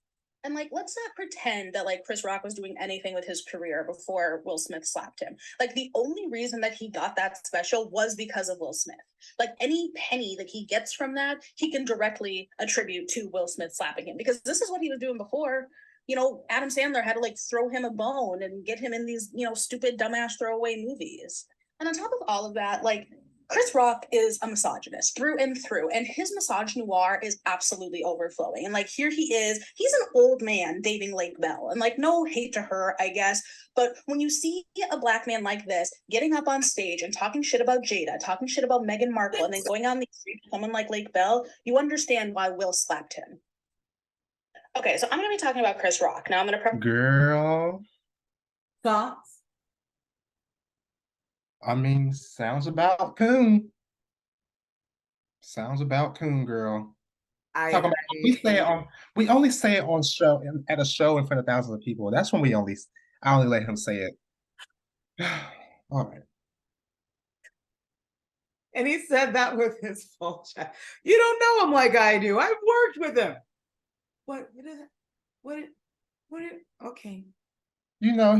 And, like, let's not pretend that, like, Chris Rock was doing anything with his career before Will Smith slapped him. Like, the only reason that he got that special was because of Will Smith. Like, any penny that he gets from that, he can directly attribute to Will Smith slapping him. Because this is what he was doing before. You know, Adam Sandler had to, like, throw him a bone and get him in these, you know, stupid, dumbass throwaway movies. And on top of all of that, like, Chris Rock is a misogynist through and through, and his misogynoir is absolutely overflowing. And like, here he is, he's an old man dating Lake Bell, and like, no hate to her, I guess. But when you see a black man like this getting up on stage and talking shit about Jada, talking shit about Meghan Markle, and then going on the street with someone like Lake Bell, you understand why Will slapped him. Okay, so I'm going to be talking about Chris Rock. Now I'm going to... Girl. Thoughts? I mean, sounds about coon. Sounds about coon, girl. Talking about we only say it on show at a show in front of thousands of people. That's when I only let him say it. All right. And he said that with his full chest. You don't know him like I do. I've worked with him. What is it? What is okay. You know,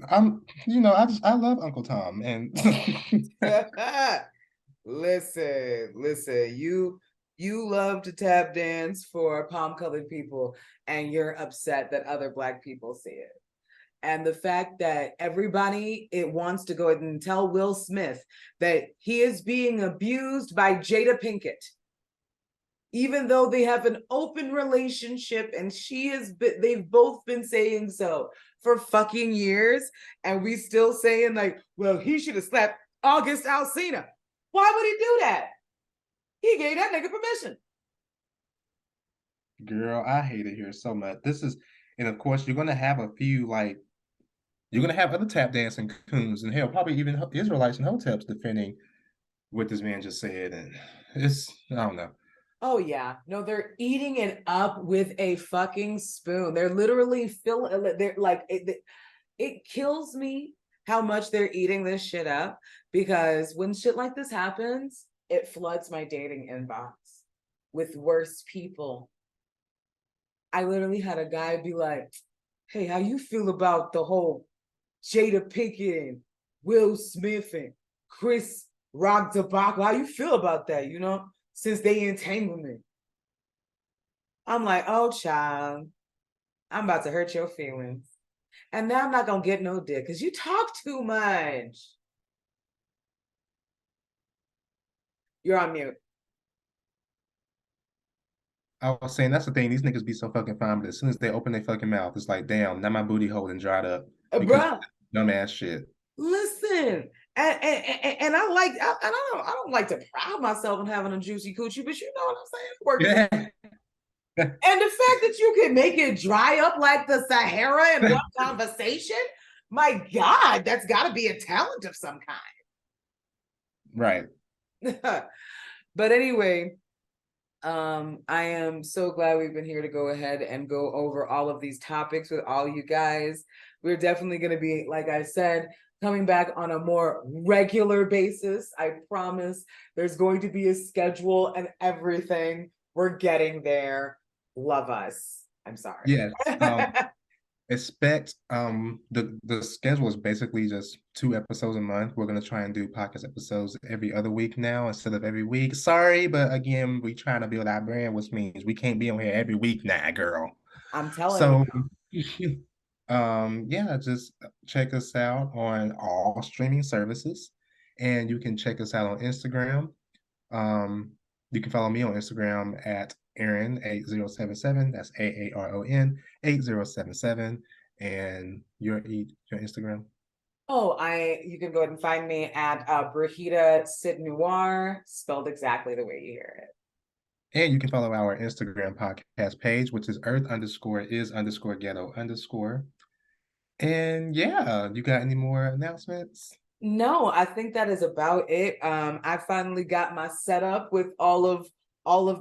I love Uncle Tom and Listen, you love to tap dance for palm colored people, and you're upset that other Black people see it. And the fact that everybody it wants to go ahead and tell Will Smith that he is being abused by Jada Pinkett, even though they have an open relationship and they've both been saying so for fucking years, and we still saying like, well, he should have slapped August Alsina. Why would he do that? He gave that nigga permission. girl, I hate it here so much. And of course, you're gonna have a few you're gonna have other tap dancing coons and hell, probably even Israelites and hoteps defending what this man just said, and I don't know. Oh yeah, no, they're eating it up with a fucking spoon. They're literally they're like it kills me how much they're eating this shit up, because when shit like this happens, it floods my dating inbox with worse people. I literally had a guy be like, hey, how you feel about the whole Jada Pinkett and Will Smith and Chris Rock debacle? How you feel about that, since they entanglement? I'm like, oh, child, I'm about to hurt your feelings. And now I'm not going to get no dick because you talk too much. You're on mute. I was saying that's the thing. These niggas be so fucking fine, but as soon as they open their fucking mouth, it's like, damn, now my booty hole and dried up because Bruh, dumbass shit. listen. And I don't like to pride myself on having a juicy coochie, but you know what I'm saying? Yeah. And the fact that you can make it dry up like the Sahara in one conversation, my God, that's got to be a talent of some kind. Right. But anyway, I am so glad we've been here to go ahead and go over all of these topics with all you guys. We're definitely going to be, like I said, coming back on a more regular basis. I promise there's going to be a schedule and everything. We're getting there. Love us. I'm sorry. Yes. Expect the schedule is basically just 2 episodes a month. We're gonna try and do podcast episodes every other week now instead of every week. Sorry, but again, we trying to build our brand, which means we can't be on here every week now, girl. I'm telling you. Yeah, just check us out on all streaming services, and you can check us out on Instagram. You can follow me on Instagram at Aaron8077. That's AARON 8077. And your Instagram. Oh, you can go ahead and find me at Brahita Sid Noir, spelled exactly the way you hear it. And you can follow our Instagram podcast page, which is earth_is_ghetto_. And yeah, you got any more announcements? No, I think that is about it. I finally got my setup with all of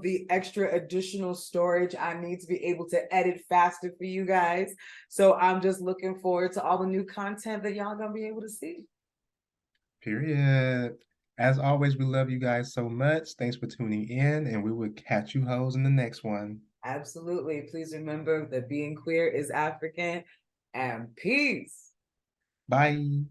the extra additional storage I need to be able to edit faster for you guys. So I'm just looking forward to all the new content that y'all gonna be able to see. Period. As always, we love you guys so much. Thanks for tuning in, and we will catch you hoes in the next one. Absolutely. Please remember that being queer is African, and peace. Bye.